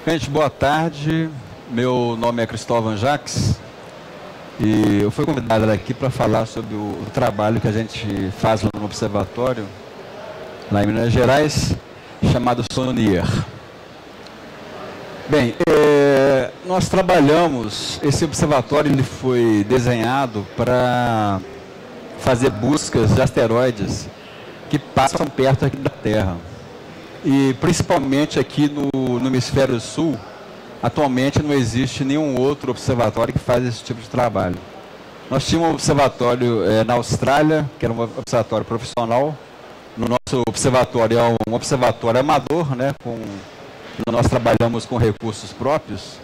Gente, boa tarde. Meu nome é Cristóvão Jacques e eu fui convidado aqui para falar sobre o trabalho que a gente faz lá no observatório, lá em Minas Gerais, chamado SONIER. Bem, nós trabalhamos, esse observatório ele foi desenhado para fazer buscas de asteroides que passam perto aqui da Terra. E principalmente aqui no hemisfério sul, atualmente não existe nenhum outro observatório que faz esse tipo de trabalho. Nós tínhamos um observatório na Austrália, que era um observatório profissional. No nosso observatório é um observatório amador, né? Nós trabalhamos com recursos próprios.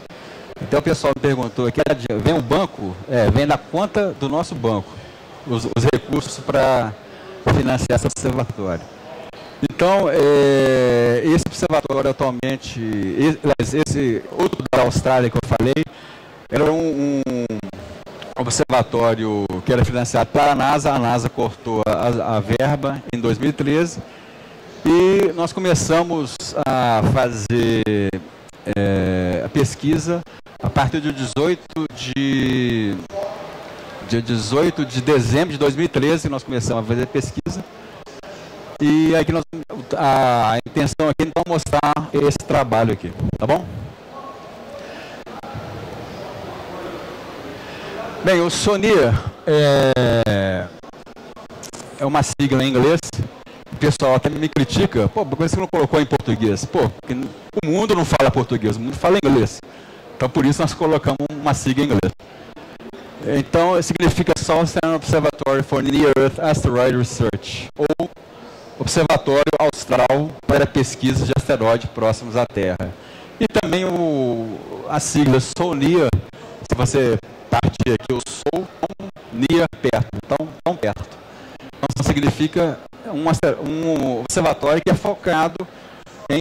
Então o pessoal me perguntou aqui, vem um banco? Vem da conta do nosso banco, os recursos para financiar esse observatório. Então, esse observatório atualmente, esse outro da Austrália que eu falei, era um observatório que era financiado pela NASA. A NASA cortou a verba em 2013 e nós começamos a fazer a pesquisa a partir de 18 de dezembro de 2013, nós começamos a fazer pesquisa. E aqui a intenção aqui então é mostrar esse trabalho aqui, tá bom? Bem, o SONIER é uma sigla em inglês. O pessoal até me critica, por que você não colocou em português? Porque o mundo não fala português, o mundo fala inglês. Então por isso nós colocamos uma sigla em inglês. Então significa Southern Observatory for Near Earth Asteroid Research, ou Observatório Austral para pesquisas de asteroides próximos à Terra. E também a sigla SONIER, se você partir aqui o Sol, NIR perto, então tão perto. Então significa um observatório que é focado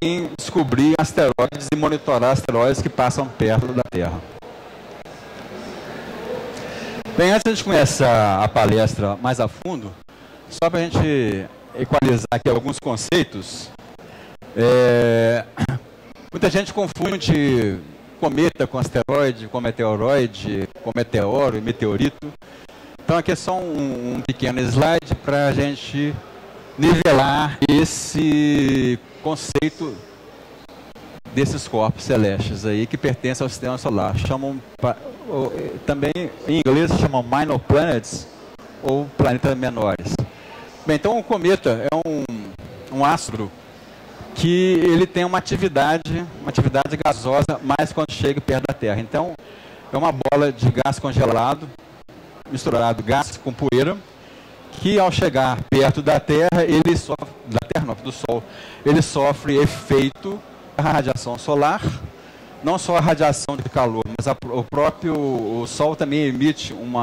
em descobrir asteroides e monitorar asteroides que passam perto da Terra. Bem, antes de começar a palestra mais a fundo, só para a gente equalizar aqui alguns conceitos. Muita gente confunde cometa com asteroide, com meteoroide, com meteoro e meteorito. Então aqui é só um pequeno slide para a gente nivelar esse conceito desses corpos celestes aí que pertencem ao sistema solar. Também em inglês chamam minor planets ou planetas menores. Bem, então o cometa é um astro que ele tem uma atividade gasosa mais quando chega perto da Terra. Então é uma bola de gás congelado, misturado gás com poeira, que ao chegar perto da Terra, ele sofre, do Sol, ele sofre efeito da radiação solar, não só a radiação de calor, mas o Sol também emite um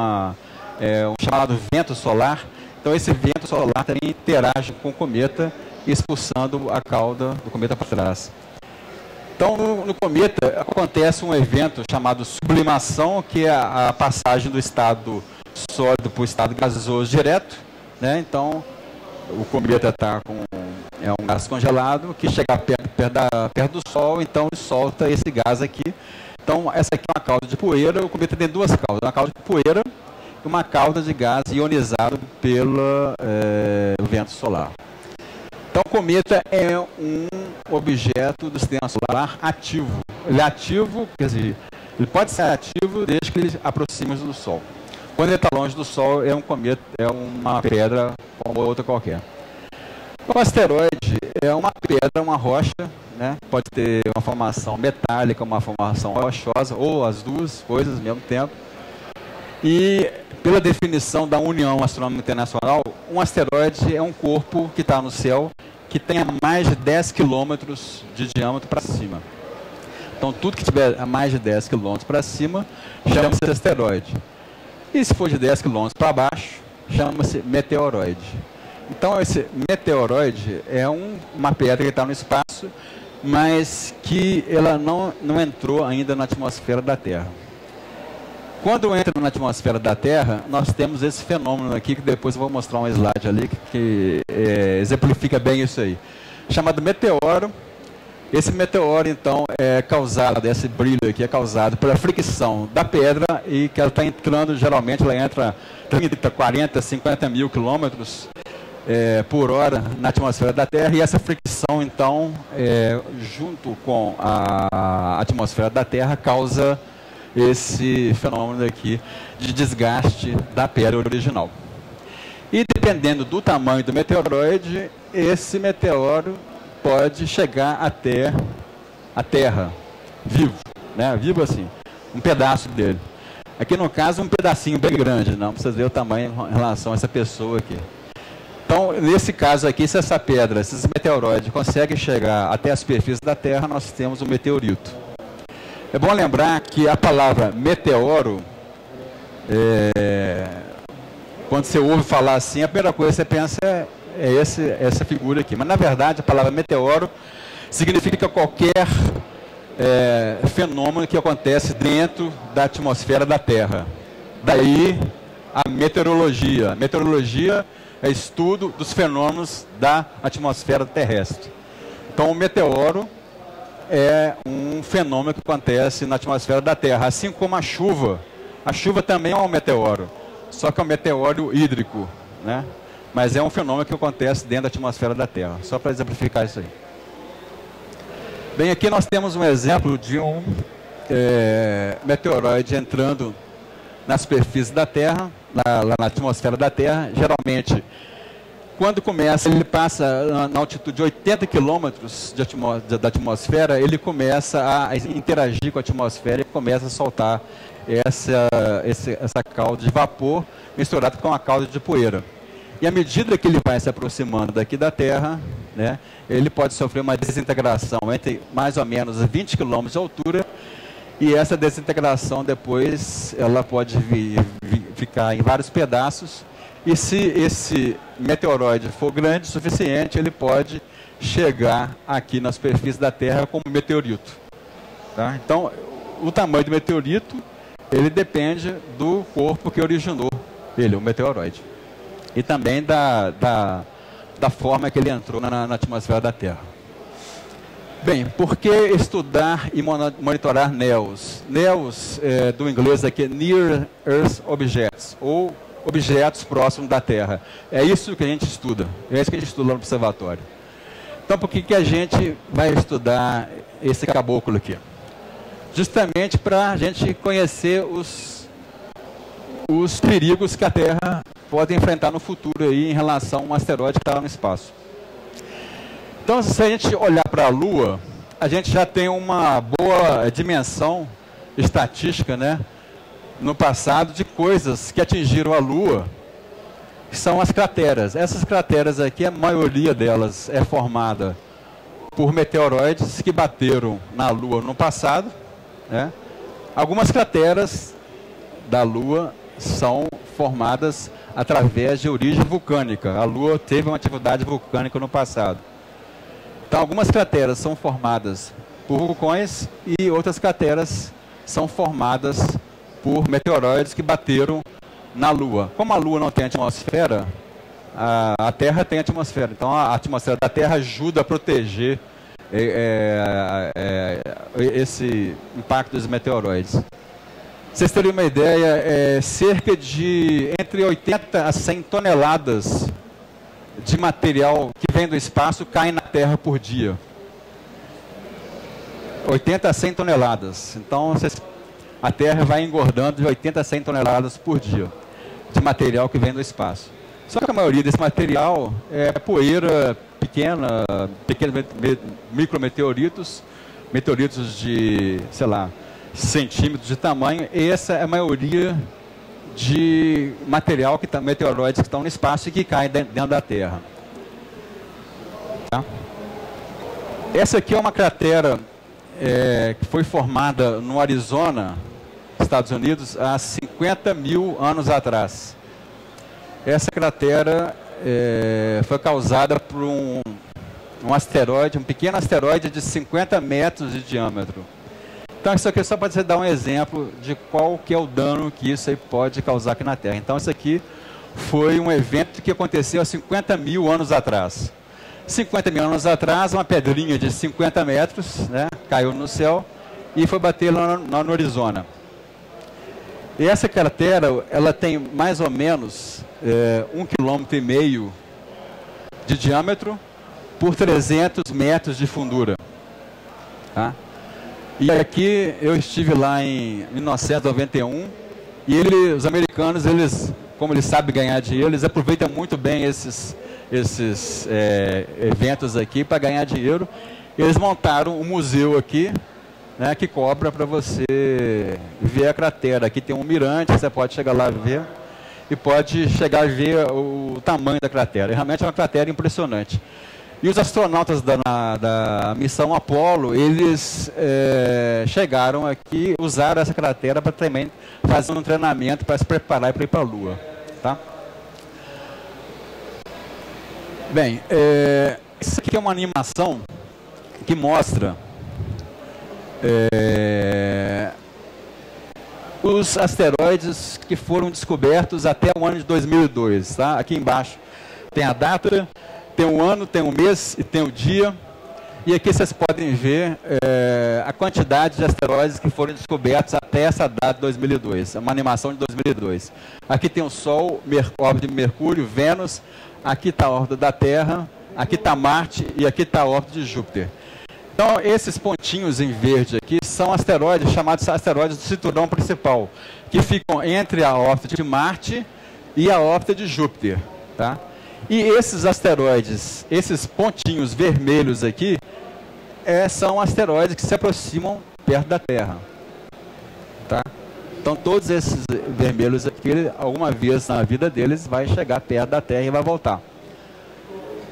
chamado vento solar. Então esse vento solar também interage com o cometa, expulsando a cauda do cometa para trás. Então no cometa acontece um evento chamado sublimação, que é a passagem do estado sólido para o estado gasoso direto, né? Então o cometa está com um gás congelado que chega perto do Sol, então ele solta esse gás aqui. Então essa aqui é uma cauda de poeira. O cometa tem duas caudas, uma cauda de poeira e uma cauda de gás ionizado pelo vento solar. Então o cometa é um objeto do sistema solar ativo. Ele é ativo, quer dizer, ele pode ser ativo desde que ele aproxime do Sol. Quando ele está longe do Sol, é um cometa, é uma pedra como outra qualquer. O asteroide é uma pedra, uma rocha, né? Pode ter uma formação metálica, uma formação rochosa, ou as duas coisas ao mesmo tempo. E pela definição da União Astronômica Internacional, um asteroide é um corpo que está no céu que tenha mais de 10 quilômetros de diâmetro para cima. Então tudo que tiver a mais de 10 quilômetros para cima chama-se asteroide. E se for de 10 quilômetros para baixo, chama-se meteoroide. Então esse meteoroide é uma pedra que está no espaço, mas que ela não entrou ainda na atmosfera da Terra. Quando entra na atmosfera da Terra, nós temos esse fenômeno aqui, que depois eu vou mostrar um slide ali, que exemplifica bem isso aí. Chamado meteoro. Esse meteoro, então, é causado, esse brilho aqui é causado pela fricção da pedra e que ela está entrando, geralmente ela entra 30, 40, 50 mil quilômetros por hora na atmosfera da Terra, e essa fricção, então, junto com a atmosfera da Terra, causa esse fenômeno aqui de desgaste da pedra original. E dependendo do tamanho do meteoroide, esse meteoro pode chegar até a Terra, vivo, né? Vivo assim, um pedaço dele. Aqui no caso, um pedacinho bem grande, não precisa ver o tamanho em relação a essa pessoa aqui. Então, nesse caso aqui, se essa pedra, se esse meteoroide consegue chegar até a superfície da Terra, nós temos um meteorito. É bom lembrar que a palavra meteoro, quando você ouve falar assim, a primeira coisa que você pensa essa figura aqui. Mas, na verdade, a palavra meteoro significa qualquer fenômeno que acontece dentro da atmosfera da Terra. Daí a meteorologia. A meteorologia é estudo dos fenômenos da atmosfera terrestre. Então, o meteoro é um fenômeno que acontece na atmosfera da Terra, assim como a chuva. A chuva também é um meteoro, só que é um meteoro hídrico, né? Mas é um fenômeno que acontece dentro da atmosfera da Terra, só para exemplificar isso aí. Bem, aqui nós temos um exemplo de um meteoroide entrando na superfície da Terra, lá na atmosfera da Terra. Geralmente, quando começa, ele passa na altitude de 80 quilômetros da atmosfera, ele começa a interagir com a atmosfera e começa a soltar essa cauda de vapor misturada com a cauda de poeira. E à medida que ele vai se aproximando daqui da Terra, né, ele pode sofrer uma desintegração entre mais ou menos 20 km de altura, e essa desintegração depois ela pode ficar em vários pedaços, e se esse meteoroide for grande o suficiente, ele pode chegar aqui na superfície da Terra como meteorito. Tá? Então, o tamanho do meteorito, ele depende do corpo que originou ele, o meteoroide. E também da forma que ele entrou na atmosfera da Terra. Bem, por que estudar e monitorar NEOs? NEOs, do inglês aqui, Near Earth Objects, ou objetos próximos da Terra. É isso que a gente estuda, é isso que a gente estuda lá no observatório. Então, por que a gente vai estudar esse caboclo aqui? Justamente para a gente conhecer os perigos que a Terra pode enfrentar no futuro aí em relação a um asteroide que está lá no espaço. Então, se a gente olhar para a Lua, a gente já tem uma boa dimensão estatística, né, no passado, de coisas que atingiram a Lua, que são as crateras. Essas crateras aqui, a maioria delas é formada por meteoroides que bateram na Lua no passado, né? Algumas crateras da Lua são formadas através de origem vulcânica. A Lua teve uma atividade vulcânica no passado. Então, algumas crateras são formadas por vulcões e outras crateras são formadas por meteoroides que bateram na Lua. Como a Lua não tem atmosfera, a Terra tem atmosfera. Então, a atmosfera da Terra ajuda a proteger esse impacto dos meteoroides. Pra vocês terem uma ideia, cerca de entre 80 a 100 toneladas de material que vem do espaço cai na Terra por dia. 80 a 100 toneladas. Então, a Terra vai engordando de 80 a 100 toneladas por dia de material que vem do espaço. Só que a maioria desse material é poeira pequena, pequenos micrometeoritos, meteoritos de, sei lá, centímetros de tamanho, e essa é a maioria de material meteoroides que estão no espaço e que caem dentro da Terra. Tá? Essa aqui é uma cratera que foi formada no Arizona, Estados Unidos, há 50 mil anos atrás. Essa cratera foi causada por um asteroide, um pequeno asteroide de 50 metros de diâmetro. Então, isso aqui é só para você dar um exemplo de qual que é o dano que isso aí pode causar aqui na Terra. Então, isso aqui foi um evento que aconteceu há 50 mil anos atrás. 50 mil anos atrás, uma pedrinha de 50 metros, né, caiu no céu e foi bater lá no Arizona. E essa cratera, ela tem mais ou menos 1,5 km de diâmetro por 300 metros de fundura. Tá? E aqui eu estive lá em 1991 e os americanos, como eles sabem ganhar dinheiro, eles aproveitam muito bem esses eventos aqui para ganhar dinheiro. Eles montaram um museu aqui, né, que cobra para você ver a cratera. Aqui tem um mirante, você pode chegar lá e ver, e pode chegar a ver o tamanho da cratera. E realmente é uma cratera impressionante. E os astronautas da missão Apollo, eles chegaram aqui, usaram essa cratera para também fazer um treinamento para se preparar para ir para a Lua. Tá? Bem, isso aqui é uma animação que mostra os asteroides que foram descobertos até o ano de 2002. Tá? Aqui embaixo tem a data, tem o ano, tem o mês e tem o dia. E aqui vocês podem ver a quantidade de asteroides que foram descobertos até essa data de 2002. É uma animação de 2002. Aqui tem o Sol, órbita de Mercúrio, Vênus. Aqui está a órbita da Terra. Aqui está Marte e aqui está a órbita de Júpiter. Então, esses pontinhos em verde aqui são asteroides chamados asteroides do cinturão principal, que ficam entre a órbita de Marte e a órbita de Júpiter. Tá? E esses asteroides, esses pontinhos vermelhos aqui, são asteroides que se aproximam perto da Terra. Tá? Então, todos esses vermelhos aqui, alguma vez na vida deles, vai chegar perto da Terra e vai voltar.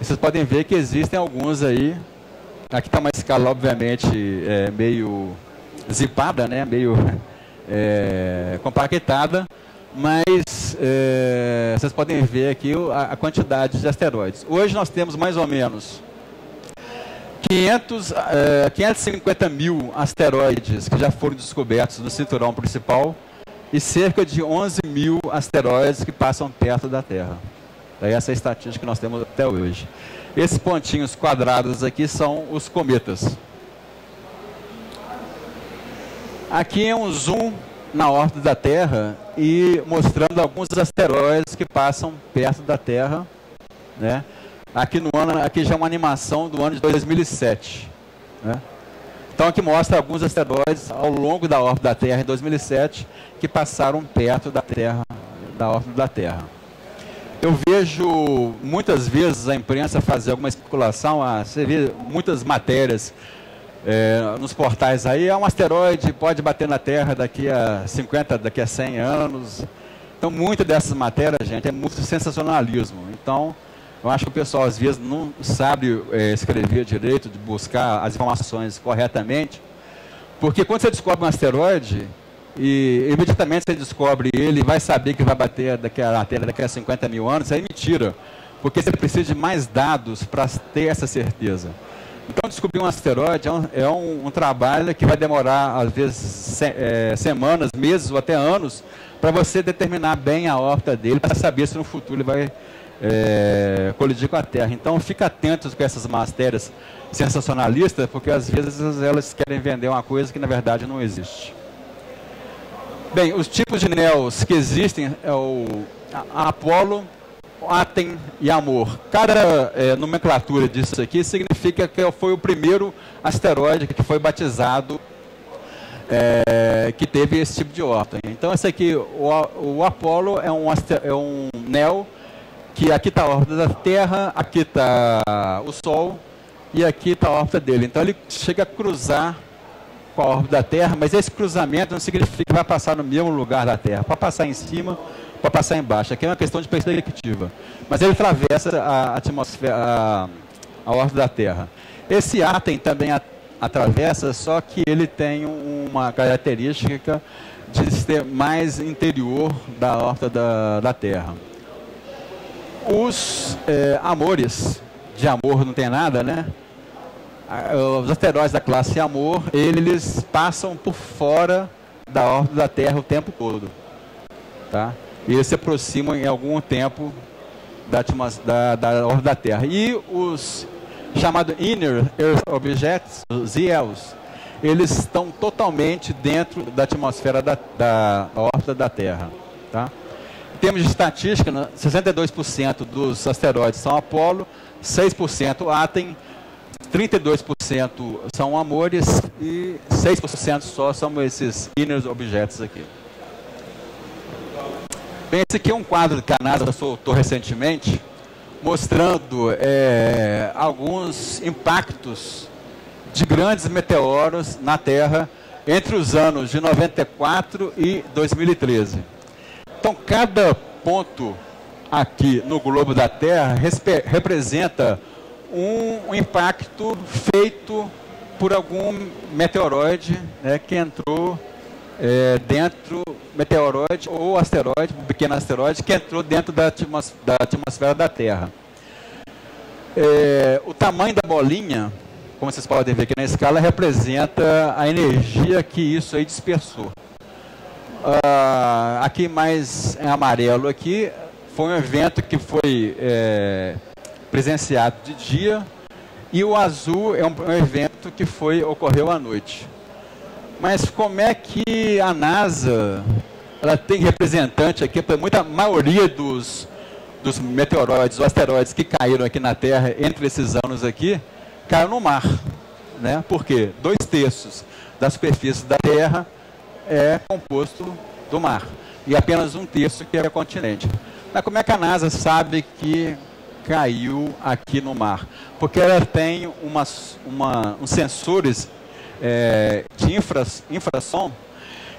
E vocês podem ver que existem alguns aí. Aqui está uma escala, obviamente, meio zipada, né? Meio compactada, mas vocês podem ver aqui a quantidade de asteroides. Hoje nós temos mais ou menos 550 mil asteroides que já foram descobertos no cinturão principal e cerca de 11 mil asteroides que passam perto da Terra. Essa é a estatística que nós temos até hoje. Esses pontinhos quadrados aqui são os cometas. Aqui é um zoom na órbita da Terra e mostrando alguns asteroides que passam perto da Terra, né? Aqui já é uma animação do ano de 2007. Né? Então aqui mostra alguns asteroides ao longo da órbita da Terra em 2007 que passaram perto da Terra, da órbita da Terra. Eu vejo muitas vezes a imprensa fazer alguma especulação, você vê muitas matérias nos portais aí, um asteroide pode bater na Terra daqui a 50, daqui a 100 anos. Então, muitas dessas matérias, gente, é muito sensacionalismo. Então, eu acho que o pessoal às vezes não sabe escrever direito, de buscar as informações corretamente, porque quando você descobre um asteroide, e imediatamente você descobre ele, vai saber que vai bater na Terra daqui a 50 mil anos, isso é mentira, porque você precisa de mais dados para ter essa certeza. Então, descobrir um asteroide é um trabalho que vai demorar, às vezes, semanas, meses ou até anos, para você determinar bem a órbita dele, para saber se no futuro ele vai colidir com a Terra. Então, fica atento com essas matérias sensacionalistas, porque às vezes elas querem vender uma coisa que na verdade não existe. Bem, os tipos de NEOs que existem é a Apollo, Aten e Amor. Cada nomenclatura disso aqui significa que foi o primeiro asteroide que foi batizado, que teve esse tipo de órbita. Então, esse aqui, o Apollo é um NEO, que aqui está a órbita da Terra, aqui está o Sol e aqui está a órbita dele. Então, ele chega a cruzar com a órbita da Terra, mas esse cruzamento não significa que vai passar no mesmo lugar da Terra. Para passar em cima, para passar embaixo. Aqui é uma questão de perspectiva. Mas ele atravessa a atmosfera, a órbita da Terra. Esse Aten também atravessa, só que ele tem uma característica de ser mais interior da órbita da Terra. Os Amores, de Amor não tem nada, né? Os asteroides da classe Amor, eles passam por fora da órbita da Terra o tempo todo. Tá? E eles se aproximam em algum tempo da órbita da Terra. E os chamado Inner Earth Objects, os IELs, eles estão totalmente dentro da atmosfera da órbita da Terra. Tá? Em termos de estatística, 62% dos asteroides são Apollo, 6% Aten, 32% são Amores e 6% só são esses Inner Objects aqui. Bem, esse aqui é um quadro que a NASA soltou recentemente, mostrando alguns impactos de grandes meteoros na Terra entre os anos de 94 e 2013. Então, cada ponto aqui no globo da Terra representa um impacto feito por algum meteoroide, né, que entrou dentro, meteoroide ou asteroide, um pequeno asteroide, que entrou dentro da atmosfera da Terra. O tamanho da bolinha, como vocês podem ver aqui na escala, representa a energia que isso aí dispersou. Aqui mais em amarelo aqui, foi um evento que foi presenciado de dia, e o azul é um evento que ocorreu à noite. Mas como é que a NASA ela tem representante aqui para muita maioria dos meteoroides ou asteroides que caíram aqui na Terra entre esses anos aqui, caiu no mar, né? Porque 2/3 da superfície da Terra é composto do mar e apenas 1/3 que é continente. Mas como é que a NASA sabe que caiu aqui no mar? Porque ela tem uns sensores de infrassom,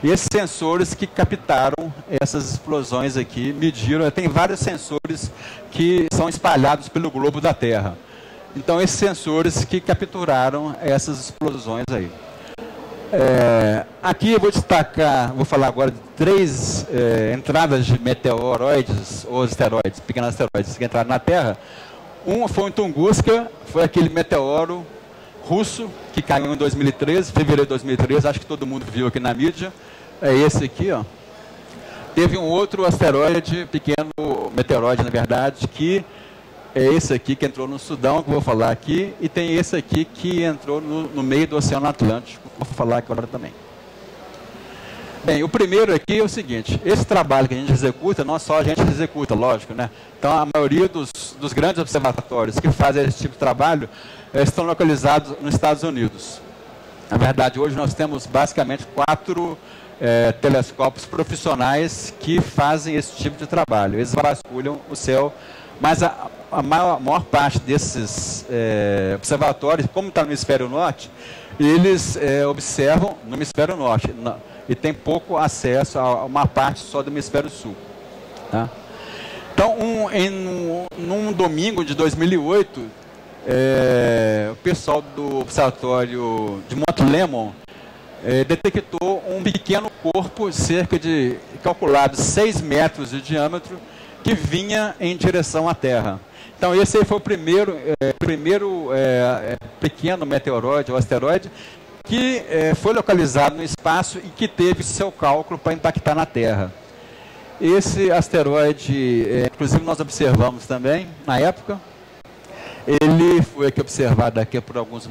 e esses sensores que captaram essas explosões aqui, mediram, tem vários sensores que são espalhados pelo globo da Terra. Então, esses sensores que capturaram essas explosões aí. Aqui eu vou destacar, vou falar agora de 3 entradas de meteoroides ou asteroides, pequenos asteroides que entraram na Terra. Um foi o Tunguska, foi aquele meteoro russo que caiu em 2013, fevereiro de 2013, acho que todo mundo viu aqui na mídia. É esse aqui, ó. Teve um outro asteroide, pequeno meteoroide, na verdade, que é esse aqui que entrou no Sudão, que eu vou falar aqui, e tem esse aqui que entrou no meio do Oceano Atlântico, vou falar aqui agora também. Bem, o primeiro aqui é o seguinte: esse trabalho que a gente executa, não só a gente executa, lógico, né? Então, a maioria dos grandes observatórios que fazem esse tipo de trabalho estão localizados nos Estados Unidos. Na verdade, hoje nós temos basicamente 4 telescópios profissionais que fazem esse tipo de trabalho. Eles vasculham o céu, mas a maior parte desses observatórios, como está no hemisfério norte, eles observam no hemisfério norte e tem pouco acesso a uma parte só do hemisfério sul. Tá? Então, num domingo de 2008, o pessoal do observatório de Mount Lemmon detectou um pequeno corpo, cerca de, calculado, 6 metros de diâmetro, que vinha em direção à Terra. Então, esse aí foi o primeiro pequeno meteoroide ou asteroide que foi localizado no espaço e que teve seu cálculo para impactar na Terra. Esse asteroide, inclusive nós observamos também, na época, ele foi aqui observado aqui por alguns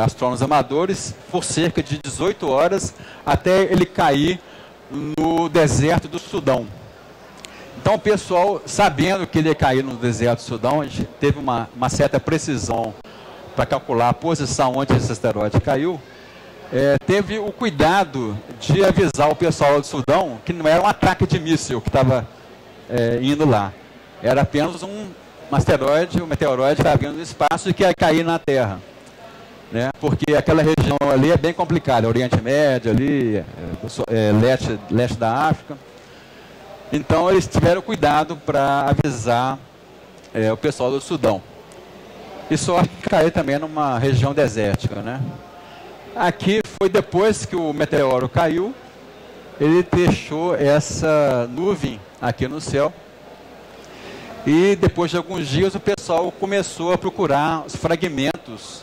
astrônomos amadores por cerca de 18 horas até ele cair no deserto do Sudão. Então o pessoal, sabendo que ele ia cair no deserto do Sudão, a gente teve uma certa precisão para calcular a posição onde esse asteroide caiu, teve o cuidado de avisar o pessoal do Sudão que não era um ataque de míssil que estava indo lá. Era apenas um asteroide, um meteoroide que estava vindo do espaço e que ia cair na Terra. Né? Porque aquela região ali é bem complicada, Oriente Médio, ali, leste da África. Então eles tiveram cuidado para avisar o pessoal do Sudão. E sorte que caiu também numa região desértica. Né? Aqui foi depois que o meteoro caiu, ele deixou essa nuvem aqui no céu. E depois de alguns dias o pessoal começou a procurar os fragmentos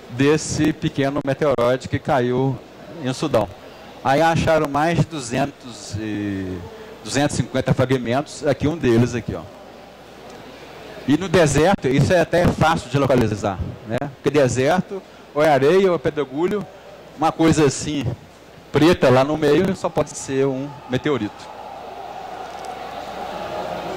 desse pequeno meteoroide que caiu em Sudão. Aí acharam mais de 250 fragmentos, aqui um deles aqui, ó. E no deserto, isso é até fácil de localizar, né? Porque deserto, ou é areia ou é pedregulho, uma coisa assim, preta lá no meio, só pode ser um meteorito.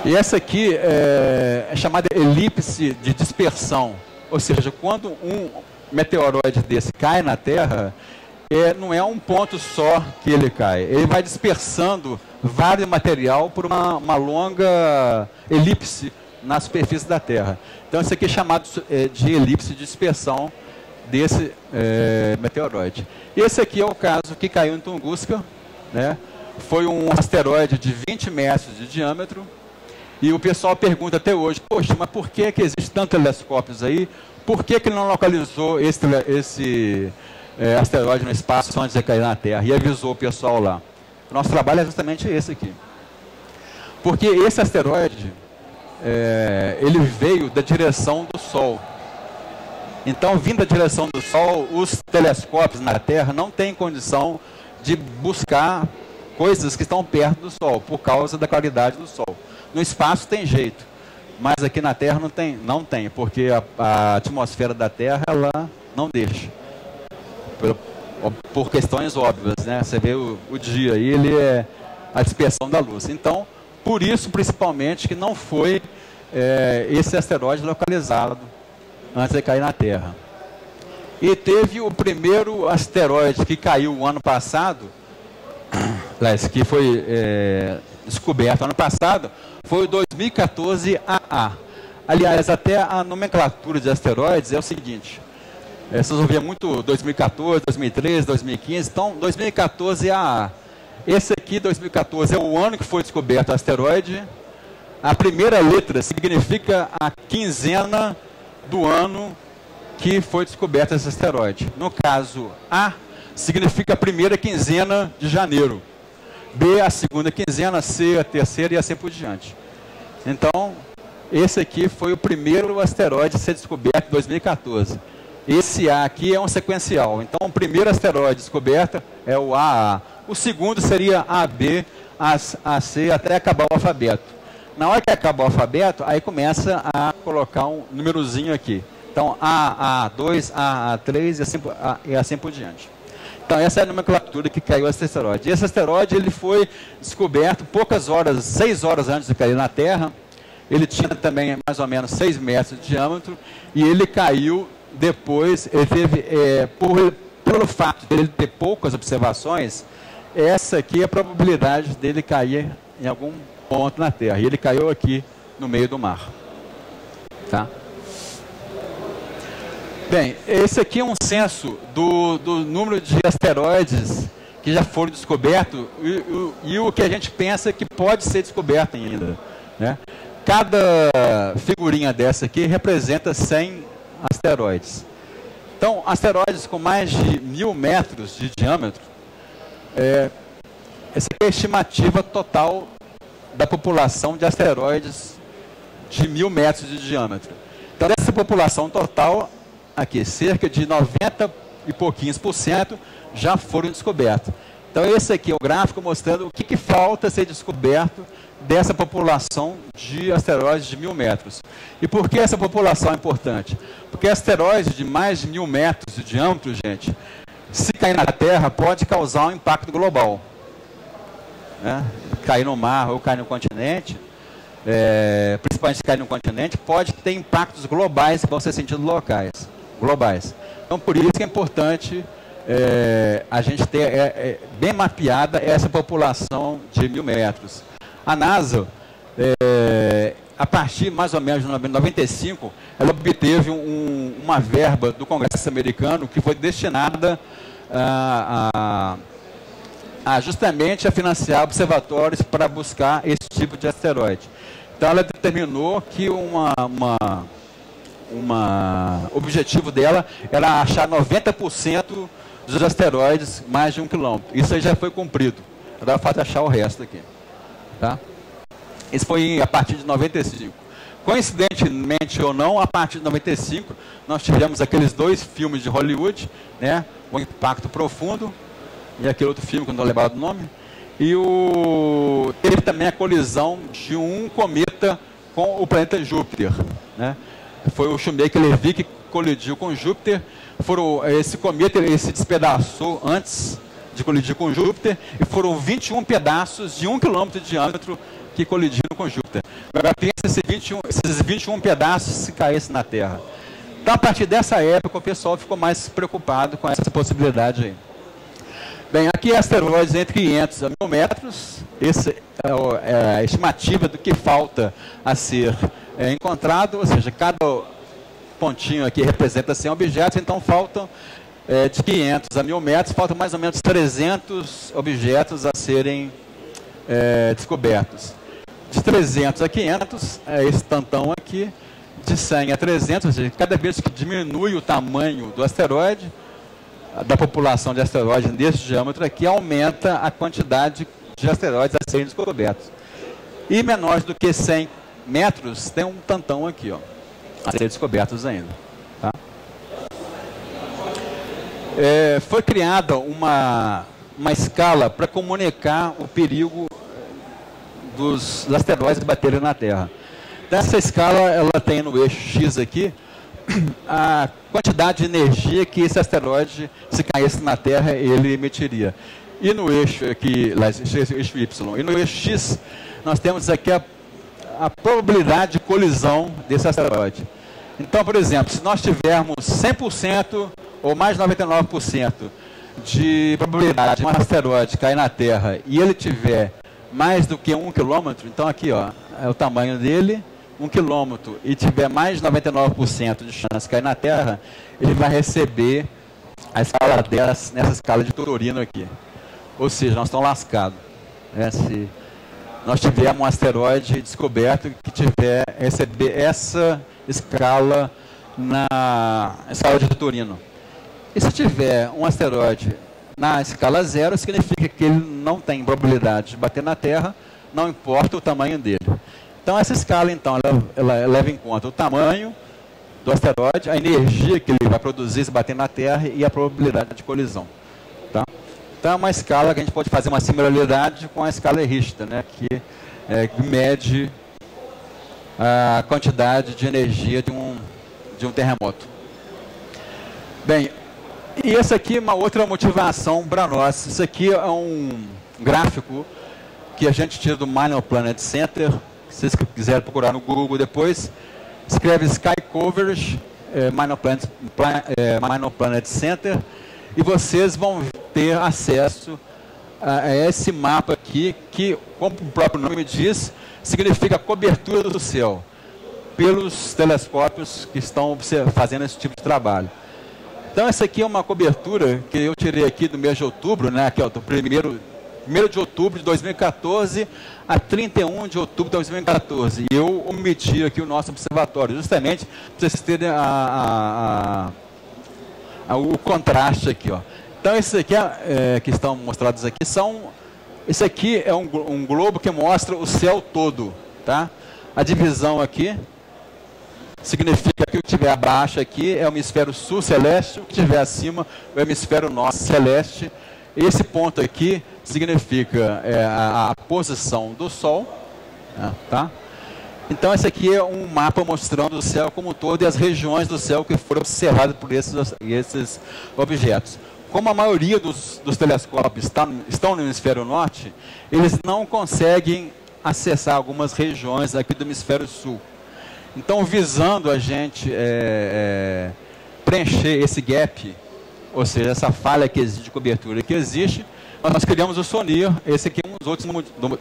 E essa aqui é chamada elipse de dispersão, ou seja, quando um meteoroide desse cai na Terra, não é um ponto só que ele cai, ele vai dispersando vários material por uma longa elipse na superfície da Terra. Então isso aqui é chamado de elipse de dispersão desse meteoroide. Esse aqui é o caso que caiu em Tunguska, né? Foi um asteroide de 20 metros de diâmetro. E o pessoal pergunta até hoje, poxa, mas por que existem tantos telescópios aí? Por que ele não localizou esse asteroide no espaço antes de cair na Terra? E avisou o pessoal lá. O nosso trabalho é justamente esse aqui. Porque esse asteroide, ele veio da direção do Sol. Então, vindo da direção do Sol, os telescópios na Terra não têm condição de buscar coisas que estão perto do Sol, por causa da claridade do Sol. No espaço tem jeito, mas aqui na Terra não tem, porque a atmosfera da Terra ela não deixa. Por questões óbvias, né? Você vê o dia aí, ele é a dispersão da luz. Então, por isso, principalmente, que não foi esse asteroide localizado antes de cair na Terra. E teve o primeiro asteroide que caiu o ano passado, que foi descoberto ano passado, foi o 2014 AA. Aliás, até a nomenclatura de asteroides é o seguinte, vocês ouviam muito 2014, 2013, 2015, então 2014 AA. Esse aqui, 2014, é o ano que foi descoberto o asteroide. A primeira letra significa a quinzena do ano que foi descoberto esse asteroide. No caso, A significa a primeira quinzena de janeiro. B, a segunda quinzena, C, a terceira e assim por diante. Então, esse aqui foi o primeiro asteroide a ser descoberto em 2014. Esse A aqui é um sequencial. Então, o primeiro asteroide descoberto é o AA. O segundo seria AB, AC, até acabar o alfabeto. Na hora que acabar o alfabeto, aí começa a colocar um númerozinho aqui. Então, AA2, AA3 e assim por diante. Então, essa é a nomenclatura que caiu esse asteroide. Esse asteroide ele foi descoberto poucas horas, 6 horas antes de cair na Terra. Ele tinha também mais ou menos 6 metros de diâmetro. E ele caiu depois, ele teve, pelo fato de ele ter poucas observações, essa aqui é a probabilidade dele cair em algum ponto na Terra. E ele caiu aqui no meio do mar. Tá? Bem, esse aqui é um censo do número de asteroides que já foram descobertos e o que a gente pensa que pode ser descoberto ainda, né? Cada figurinha dessa aqui representa 100 asteroides. Então, asteroides com mais de 1000 metros de diâmetro, essa aqui é a estimativa total da população de asteroides de 1000 metros de diâmetro. Então, dessa população total, aqui, cerca de 90 e pouquinhos por cento já foram descobertos. Então, esse aqui é o gráfico mostrando o que falta ser descoberto dessa população de asteroides de 1000 metros. E por que essa população é importante? Porque asteroides de mais de 1000 metros de diâmetro, gente, se cair na Terra, pode causar um impacto global. Né? Cair no mar ou cair no continente, principalmente se cair no continente, pode ter impactos globais que vão ser sentidos globais. Então, por isso que é importante a gente ter bem mapeada essa população de 1000 metros. A NASA, a partir mais ou menos de 1995, ela obteve uma verba do Congresso americano que foi destinada justamente a financiar observatórios para buscar esse tipo de asteroide. Então, ela determinou que objetivo dela era achar 90% dos asteroides mais de 1 quilômetro. Isso aí já foi cumprido. Agora falta achar o resto aqui. Tá? Isso foi a partir de 95. Coincidentemente ou não, a partir de 95, nós tivemos aqueles 2 filmes de Hollywood, né? O Impacto Profundo e aquele outro filme que eu não estou lembrado do nome. E teve também a colisão de um cometa com o planeta Júpiter, né? Foi o Shoemaker-Levy que colidiu com Júpiter. Esse cometa ele se despedaçou antes de colidir com Júpiter e foram 21 pedaços de 1 km de diâmetro que colidiram com Júpiter. Agora pensa esses 21 pedaços se caíssem na Terra. Então, a partir dessa época, o pessoal ficou mais preocupado com essa possibilidade aí. Bem, aqui asteroides entre 500 a 1000 metros. Essa é a estimativa do que falta a ser encontrado, ou seja, cada pontinho aqui representa 100 objetos, então faltam de 500 a 1000 metros, faltam mais ou menos 300 objetos a serem descobertos. De 300 a 500, é esse tantão aqui, de 100 a 300, ou seja, cada vez que diminui o tamanho do asteroide, da população de asteroides desse diâmetro aqui, aumenta a quantidade de asteroides a serem descobertos. E menores do que 100 metros, tem um tantão aqui, ó, a serem descobertos ainda. Tá? Foi criada uma escala para comunicar o perigo dos asteroides baterem na Terra. Então, essa escala ela tem no eixo X aqui a quantidade de energia que esse asteroide, se caísse na Terra, ele emitiria. E no eixo aqui, eixo Y, e no eixo X, nós temos aqui a probabilidade de colisão desse asteroide. Então, por exemplo, se nós tivermos 100% ou mais de 99% de probabilidade de um asteroide cair na Terra e ele tiver mais do que 1 km, então aqui ó, é o tamanho dele, 1 km, e tiver mais de 99% de chance de cair na Terra, ele vai receber a escala 10 nessa escala de Torino aqui. Ou seja, nós estamos lascados. Se nós tivermos um asteroide descoberto que receber essa escala na escala de Torino. E se tiver um asteroide na escala 0, significa que ele não tem probabilidade de bater na Terra, não importa o tamanho dele. Então, essa escala, então, ela leva em conta o tamanho do asteroide, a energia que ele vai produzir se bater na Terra e a probabilidade de colisão. Tá? Então, é uma escala que a gente pode fazer uma similaridade com a escala Richter, né, que mede a quantidade de energia de um terremoto. Bem, e essa aqui é uma outra motivação para nós. Isso aqui é um gráfico que a gente tira do Minor Planet Center. Se vocês quiserem procurar no Google depois, escreve Sky Coverage, Minor Planet Center, e vocês vão ter acesso a esse mapa aqui, que, como o próprio nome diz, significa cobertura do céu, pelos telescópios que estão fazendo esse tipo de trabalho. Então, essa aqui é uma cobertura que eu tirei aqui do mês de outubro, né, aqui, ó, do 1º de outubro de 2014 a 31 de outubro de 2014. E eu omiti aqui o nosso observatório, justamente para vocês terem o contraste aqui, ó. Então, esses aqui que estão mostrados aqui esse aqui é um globo que mostra o céu todo, tá? A divisão aqui significa que o que estiver abaixo aqui é o hemisfério sul celeste, o que estiver acima é o hemisfério norte celeste. Esse ponto aqui significa a posição do Sol, tá? Então, esse aqui é um mapa mostrando o céu como um todo e as regiões do céu que foram observadas por esses objetos. Como a maioria dos telescópios estão no hemisfério norte, eles não conseguem acessar algumas regiões aqui do hemisfério sul. Então, visando a gente preencher esse gap, ou seja, essa falha que existe de cobertura que existe, nós criamos o SONIR. Esse aqui é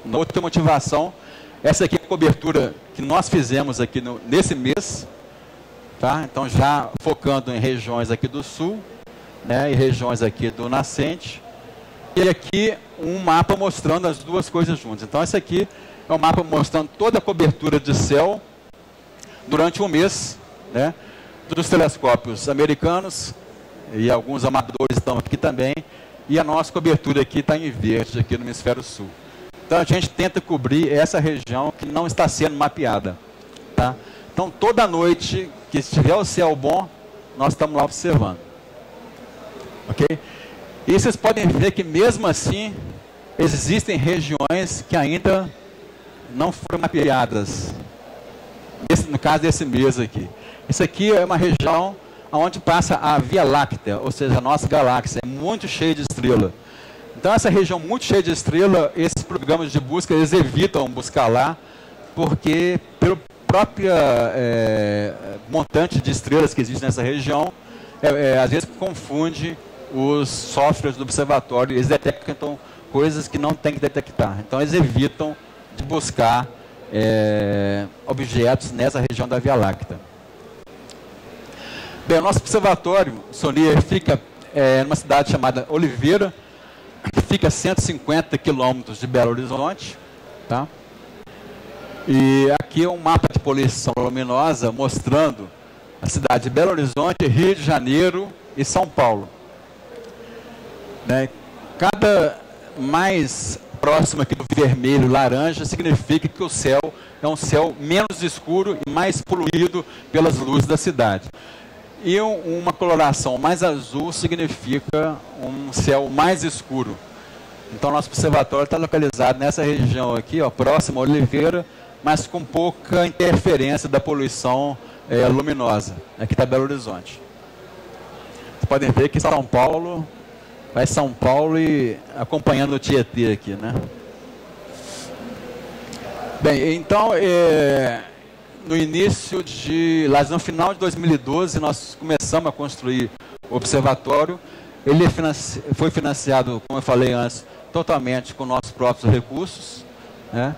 uma outra motivação. Essa aqui é a cobertura que nós fizemos aqui nesse mês, tá? Então, já focando em regiões aqui do sul, né, e regiões aqui do nascente. E aqui um mapa mostrando as duas coisas juntas. Então, esse aqui é um mapa mostrando toda a cobertura de céu durante um mês, né, dos telescópios americanos, e alguns amadores estão aqui também, e a nossa cobertura aqui está em verde, aqui no hemisfério sul. Então, a gente tenta cobrir essa região que não está sendo mapeada. Tá? Então, toda noite que estiver o céu bom, nós estamos lá observando. Ok? E vocês podem ver que, mesmo assim, existem regiões que ainda não foram mapeadas. no caso desse mês aqui. Isso aqui é uma região onde passa a Via Láctea, ou seja, a nossa galáxia, é muito cheia de estrela. Então, essa região muito cheia de estrela, esses programas de busca, eles evitam buscar lá, porque pelo próprio montante de estrelas que existe nessa região, às vezes confunde os softwares do observatório, eles detectam coisas que não tem que detectar. Então, eles evitam de buscar objetos nessa região da Via Láctea. Bem, o nosso observatório, Sonier, fica numa cidade chamada Oliveira, que fica a 150 quilômetros de Belo Horizonte. Tá? E aqui é um mapa de poluição luminosa mostrando a cidade de Belo Horizonte, Rio de Janeiro e São Paulo. Né? Cada mais próximo aqui do vermelho, laranja, significa que o céu é um céu menos escuro e mais poluído pelas luzes da cidade. E uma coloração mais azul significa um céu mais escuro. Então, nosso observatório está localizado nessa região aqui, ó, próximo a Oliveira, mas com pouca interferência da poluição luminosa. Aqui está Belo Horizonte. Vocês podem ver que São Paulo, vai São Paulo e acompanhando o Tietê aqui, né? Bem, então, no final de 2012, nós começamos a construir o observatório. Ele foi financiado, como eu falei antes, totalmente com nossos próprios recursos, né?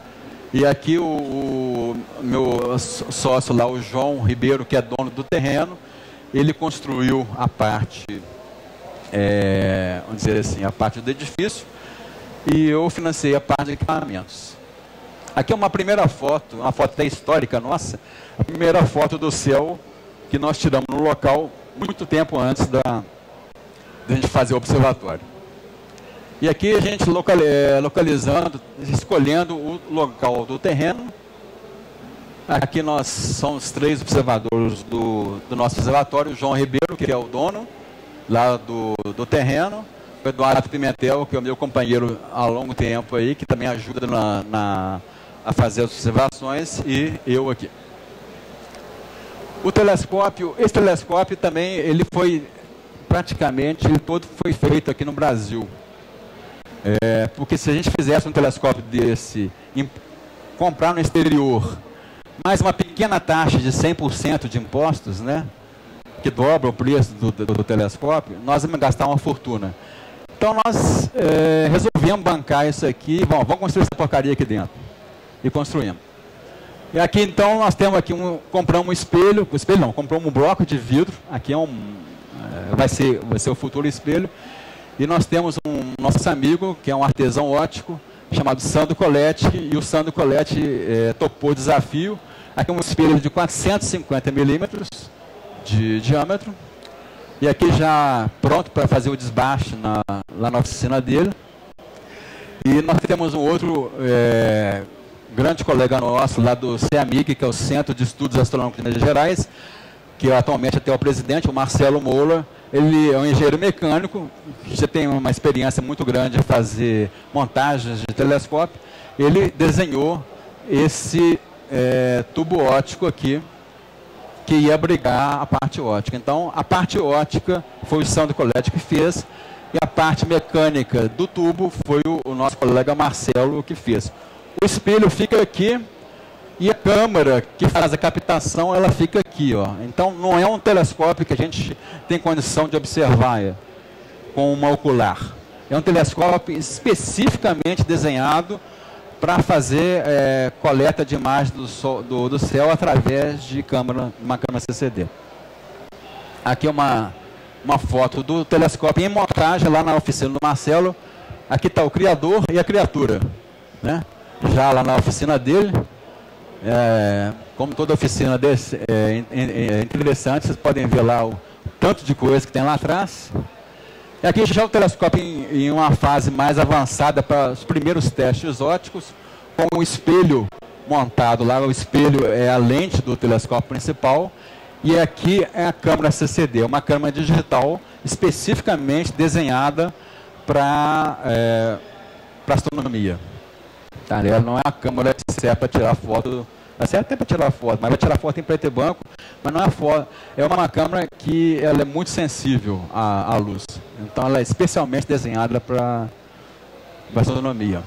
E aqui o meu sócio lá, o João Ribeiro, que é dono do terreno, ele construiu a parte, vamos dizer assim, a parte do edifício, e eu financei a parte de equipamentos. Aqui é uma primeira foto, uma foto até histórica nossa, a primeira foto do céu que nós tiramos no local muito tempo antes da gente fazer o observatório. E aqui a gente localizando, escolhendo o local do terreno. Aqui nós somos 3 observadores do nosso observatório, o João Ribeiro, que é o dono lá do terreno, o Eduardo Pimentel, que é o meu companheiro há longo tempo aí, que também ajuda a fazer as observações, e eu aqui. O telescópio, esse telescópio também, ele foi praticamente, ele todo foi feito aqui no Brasil. Porque se a gente fizesse um telescópio desse, comprar no exterior, mais uma pequena taxa de 100% de impostos, né, que dobra o preço do telescópio, nós vamos gastar uma fortuna. Então nós resolvemos bancar isso aqui, vamos construir essa porcaria aqui dentro. E construímos. E aqui então nós temos aqui compramos um espelho, compramos um bloco de vidro, aqui vai ser o futuro espelho, e nós temos nosso amigo, que é um artesão óptico, chamado Sandro Coletti, e o Sandro Coletti topou o desafio. Aqui é um espelho de 450 milímetros de diâmetro, e aqui já pronto para fazer o desbaste lá na oficina dele. E nós temos um outro grande colega nosso lá do CEAMIG, que é o Centro de Estudos Astronômicos de Minas Gerais, que atualmente até é o presidente, o Marcelo Moura. Ele é um engenheiro mecânico, já tem uma experiência muito grande em fazer montagens de telescópio. Ele desenhou esse tubo óptico aqui, que ia abrigar a parte óptica. Então, a parte óptica foi o Sandro Coletti que fez, e a parte mecânica do tubo foi o nosso colega Marcelo que fez. O espelho fica aqui, e a câmera que faz a captação, ela fica aqui, ó. Então, não é um telescópio que a gente tem condição de observar com uma ocular. É um telescópio especificamente desenhado para fazer coleta de imagens do céu através de uma câmera CCD. Aqui é uma foto do telescópio em montagem lá na oficina do Marcelo. Aqui está o criador e a criatura, né? Já lá na oficina dele. Como toda oficina desse, interessante, vocês podem ver lá o tanto de coisa que tem lá atrás. E aqui já o telescópio em uma fase mais avançada para os primeiros testes ópticos, com o espelho montado lá. O espelho é a lente do telescópio principal, e aqui é a câmera CCD, uma câmera digital especificamente desenhada para astronomia. Ela não é a câmera que serve para tirar foto Tá certo até para tirar foto, mas vai tirar foto em preto e branco, mas não é foto. É uma câmera que ela é muito sensível à luz. Então ela é especialmente desenhada para astronomia.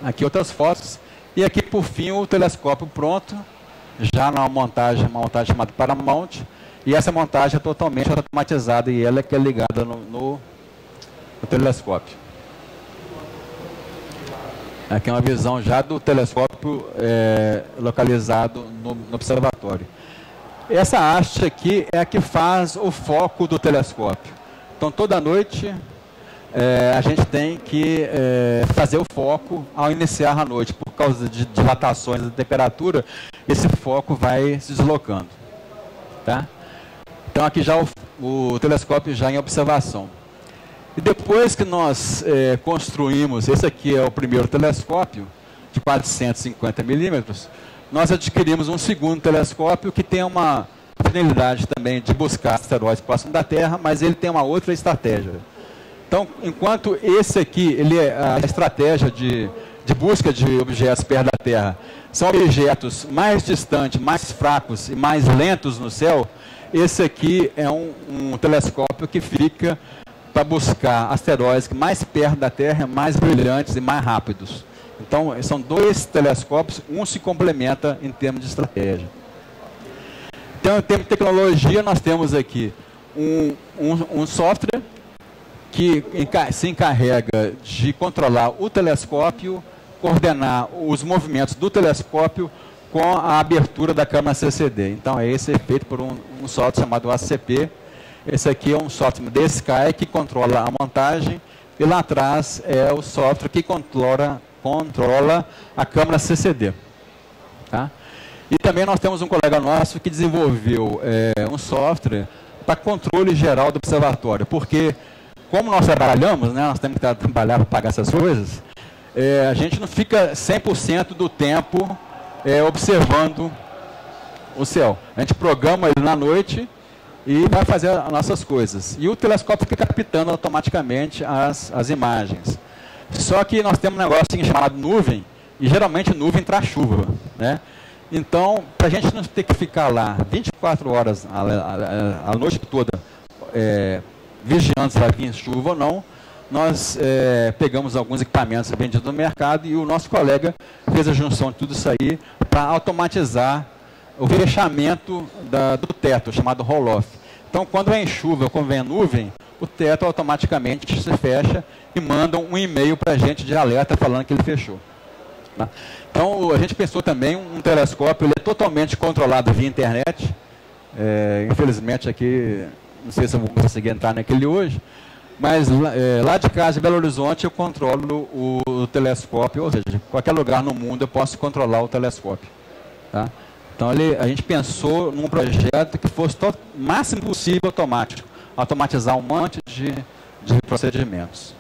Aqui outras fotos. E aqui por fim o telescópio pronto, já na montagem, uma montagem chamada Paramount. E essa montagem é totalmente automatizada e ela é que é ligada no telescópio. Aqui é uma visão já do telescópio localizado no observatório. Essa haste aqui é a que faz o foco do telescópio. Então toda noite a gente tem que fazer o foco ao iniciar a noite. Por causa de dilatações da temperatura, esse foco vai se deslocando. Tá? Então aqui já o telescópio já em observação. E depois que nós construímos, esse aqui é o primeiro telescópio, de 450 milímetros, nós adquirimos um segundo telescópio que tem uma finalidade também de buscar asteroides próximos da Terra, mas ele tem uma outra estratégia. Então, enquanto esse aqui, a estratégia de busca de objetos perto da Terra, são objetos mais distantes, mais fracos e mais lentos no céu, esse aqui é um telescópio que fica para buscar asteroides mais perto da Terra, mais brilhantes e mais rápidos. Então, são dois telescópios, um se complementa em termos de estratégia. Então, em termos de tecnologia, nós temos aqui um software que se encarrega de controlar o telescópio, coordenar os movimentos do telescópio com a abertura da câmera CCD. Então, esse é feito por um software chamado ACP. Esse aqui é um software da Sky que controla a montagem e lá atrás é o software que controla a câmera CCD. Tá? E também nós temos um colega nosso que desenvolveu um software para controle geral do observatório, porque como nós trabalhamos, né, nós temos que trabalhar para pagar essas coisas, a gente não fica 100% do tempo observando o céu. A gente programa ele na noite e vai fazer as nossas coisas. E o telescópio fica captando automaticamente as imagens. Só que nós temos um negócio chamado nuvem, e geralmente nuvem traz chuva, né? Então, para a gente não ter que ficar lá 24 horas a noite toda vigiando se vai vir chuva ou não, nós pegamos alguns equipamentos vendidos no mercado e o nosso colega fez a junção de tudo isso aí para automatizar o fechamento do teto, chamado roll-off. Então, quando vem chuva ou quando vem nuvem, o teto automaticamente se fecha e manda um e-mail para a gente de alerta falando que ele fechou. Tá? Então, a gente pensou também um telescópio, ele é totalmente controlado via internet. Infelizmente, aqui, não sei se eu vou conseguir entrar naquele hoje, mas lá de casa, em Belo Horizonte, eu controlo o telescópio, ou seja, em qualquer lugar no mundo eu posso controlar o telescópio. Tá? Então, a gente pensou num projeto que fosse o máximo possível automático, automatizar um monte de procedimentos.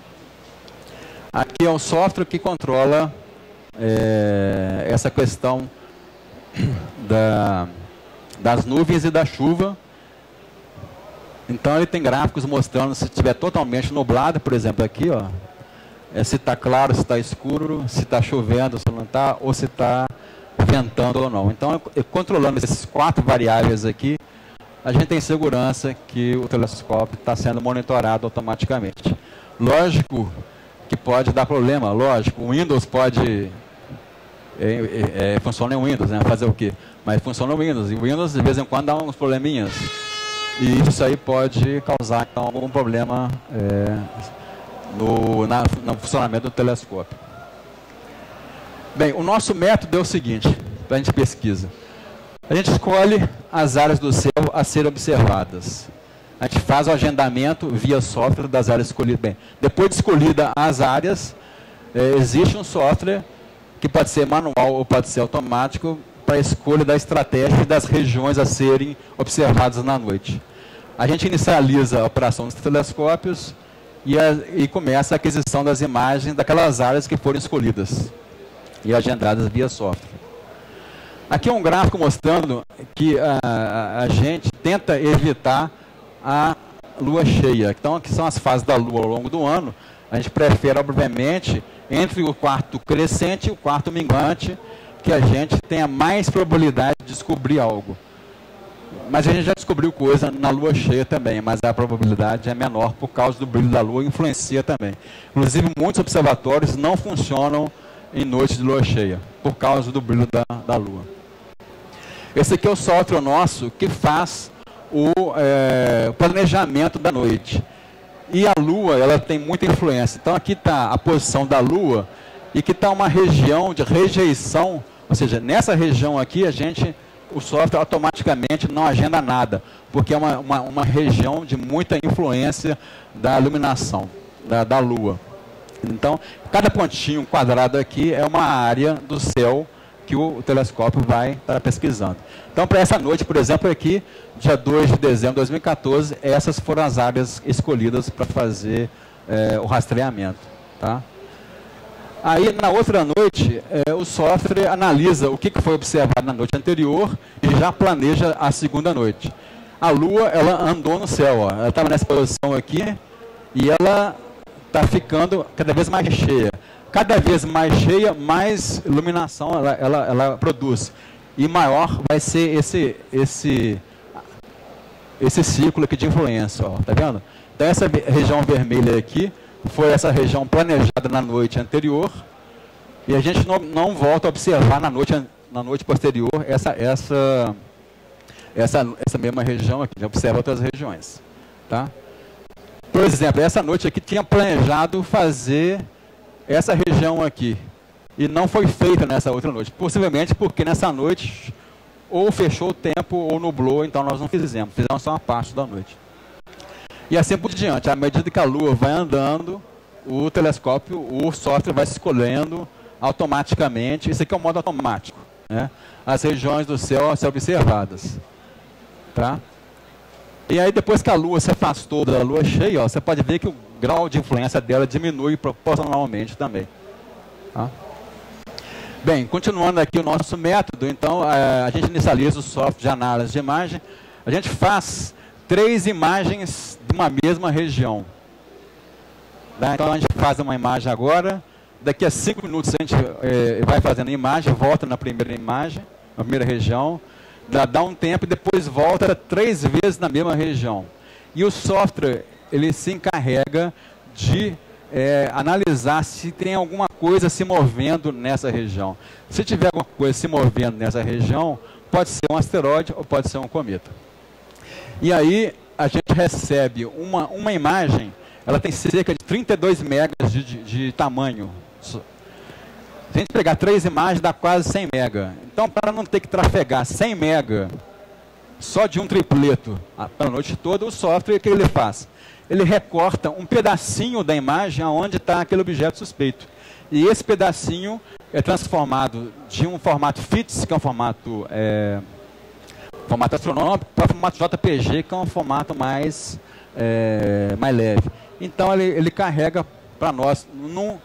Aqui é um software que controla essa questão das nuvens e da chuva. Então, ele tem gráficos mostrando se estiver totalmente nublado, por exemplo, aqui, ó, se está claro, se está escuro, se está chovendo, se não está, ou se está ventando ou não. Então, controlando esses 4 variáveis aqui, a gente tem segurança que o telescópio está sendo monitorado automaticamente. Lógico que pode dar problema, lógico, o Windows pode... funciona em Windows, né? Fazer o quê? Mas funciona no Windows, e o Windows de vez em quando dá uns probleminhas. E isso aí pode causar então, algum problema no funcionamento do telescópio. Bem, o nosso método é o seguinte, para a gente pesquisa. A gente escolhe as áreas do céu a serem observadas. A gente faz o agendamento via software das áreas escolhidas. Bem, depois de escolhida as áreas, existe um software que pode ser manual ou pode ser automático para a escolha da estratégia e das regiões a serem observadas na noite. A gente inicializa a operação dos telescópios e começa a aquisição das imagens daquelas áreas que foram escolhidas e agendadas via software. Aqui é um gráfico mostrando que a gente tenta evitar a lua cheia. Então, que são as fases da lua ao longo do ano. A gente prefere, obviamente, entre o quarto crescente e o quarto minguante, que a gente tenha mais probabilidade de descobrir algo. Mas a gente já descobriu coisa na lua cheia também, mas a probabilidade é menor por causa do brilho da lua, influencia também. Inclusive, muitos observatórios não funcionam em noites de lua cheia, por causa do brilho da lua. Esse aqui é o software nosso que faz o planejamento da noite. E a lua, ela tem muita influência. Então aqui está a posição da lua e que está uma região de rejeição, ou seja, nessa região aqui o software automaticamente não agenda nada, porque é uma região de muita influência da iluminação da lua. Então, cada pontinho quadrado aqui é uma área do céu que o telescópio vai estar pesquisando. Então, para essa noite, por exemplo, aqui, dia 2 de dezembro de 2014, essas foram as áreas escolhidas para fazer o rastreamento. Tá? Aí, na outra noite, o software analisa o que foi observado na noite anterior e já planeja a segunda noite. A Lua, ela andou no céu, ó. Ela estava nessa posição aqui e ela está ficando cada vez mais cheia. Cada vez mais cheia, mais iluminação ela produz. E maior vai ser esse ciclo aqui de influência, ó. Tá vendo? Então, essa região vermelha aqui foi essa região planejada na noite anterior, e a gente não volta a observar na noite posterior essa mesma região aqui, já observa outras regiões. Tá? Por exemplo, essa noite aqui tinha planejado fazer essa região aqui, e não foi feita nessa outra noite, possivelmente porque nessa noite ou fechou o tempo ou nublou, então nós não fizemos só uma parte da noite. E assim por diante, à medida que a Lua vai andando, o telescópio, o software vai escolhendo automaticamente, isso aqui é um modo automático, né? As regiões do céu a ser observadas. Tá? E aí depois que a Lua se afastou da Lua cheia, ó, você pode ver que o grau de influência dela diminui proporcionalmente também. Tá? Bem, continuando aqui o nosso método, então a gente inicializa o software de análise de imagem, a gente faz 3 imagens de uma mesma região. Tá? Então a gente faz uma imagem agora, daqui a 5 minutos a gente vai fazendo a imagem, volta na primeira imagem, na primeira região, dá um tempo e depois volta 3 vezes na mesma região. E o software, ele se encarrega de analisar se tem alguma coisa se movendo nessa região. Se tiver alguma coisa se movendo nessa região, pode ser um asteroide ou pode ser um cometa. E aí a gente recebe uma imagem, ela tem cerca de 32 megas de tamanho. Se a gente pegar 3 imagens, dá quase 100 mega. Então, para não ter que trafegar 100 mega só de um tripleto a noite toda, o software, o que ele faz? Ele recorta um pedacinho da imagem onde está aquele objeto suspeito. E esse pedacinho é transformado de um formato FITS, que é um formato astronômico, para o formato JPG, que é um formato mais leve. Então ele carrega para nós num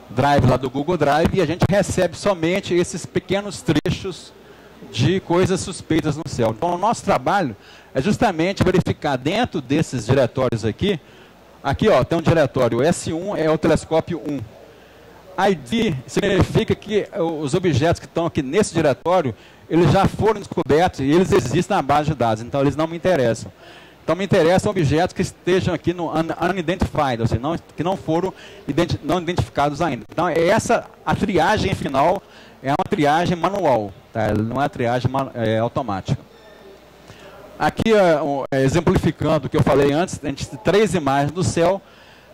drive lá do Google Drive e a gente recebe somente esses pequenos trechos de coisas suspeitas no céu. Então o nosso trabalho é justamente verificar dentro desses diretórios aqui ó, tem um diretório S1, é o telescópio 1. ID significa que os objetos que estão aqui nesse diretório, eles já foram descobertos e eles existem na base de dados, então eles não me interessam. Então me interessam objetos que estejam aqui no unidentified, ou seja, que não foram não identificados ainda. Então a triagem final é uma triagem manual, tá? Não é uma triagem automática. Aqui, exemplificando o que eu falei antes, a gente tem 3 imagens do céu,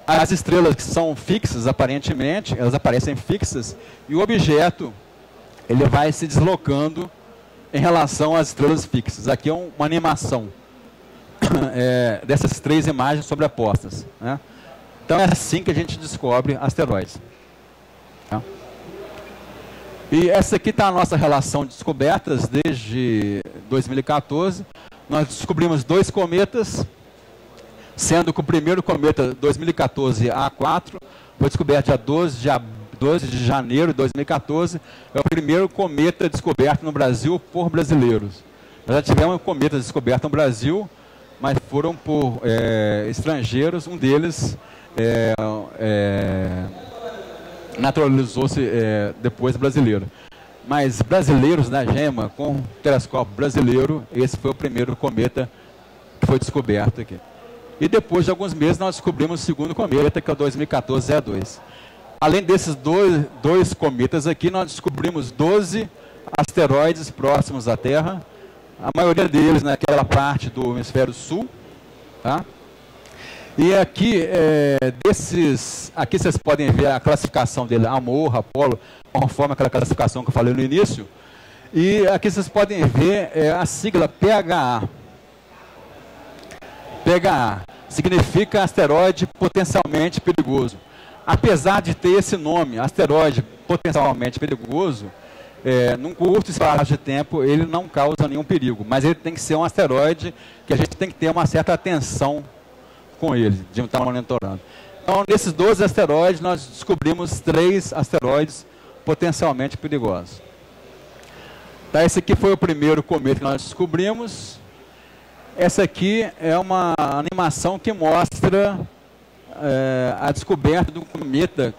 as estrelas que são fixas, aparentemente, elas aparecem fixas, e o objeto ele vai se deslocando em relação às estrelas fixas. Aqui é uma animação dessas 3 imagens sobrepostas. Né? Então é assim que a gente descobre asteroides. Tá? E essa aqui está a nossa relação de descobertas desde 2014. Nós descobrimos 2 cometas, sendo que o primeiro cometa 2014 A4 foi descoberto dia 12 de janeiro de 2014. É o primeiro cometa descoberto no Brasil por brasileiros. Nós já tivemos cometas descobertos no Brasil, mas foram por estrangeiros. Um deles naturalizou-se depois brasileiro. mais brasileiros na GEMA, com o telescópio brasileiro, esse foi o primeiro cometa que foi descoberto aqui. E depois de alguns meses nós descobrimos o segundo cometa, que é o 2014-02. Além desses dois cometas aqui, nós descobrimos 12 asteroides próximos à Terra, a maioria deles naquela parte do hemisfério sul, tá? E aqui, aqui vocês podem ver a classificação dele, Amor, Apolo, conforme aquela classificação que eu falei no início. E aqui vocês podem ver a sigla PHA. PHA significa asteroide potencialmente perigoso. Apesar de ter esse nome, asteroide potencialmente perigoso, num curto espaço de tempo ele não causa nenhum perigo, mas ele tem que ser um asteroide que a gente tem que ter uma certa atenção com ele, de estar monitorando. Então, nesses 12 asteroides, nós descobrimos 3 asteroides potencialmente perigosos. Tá, esse aqui foi o primeiro cometa que nós descobrimos. Essa aqui é uma animação que mostra a descoberta de um cometa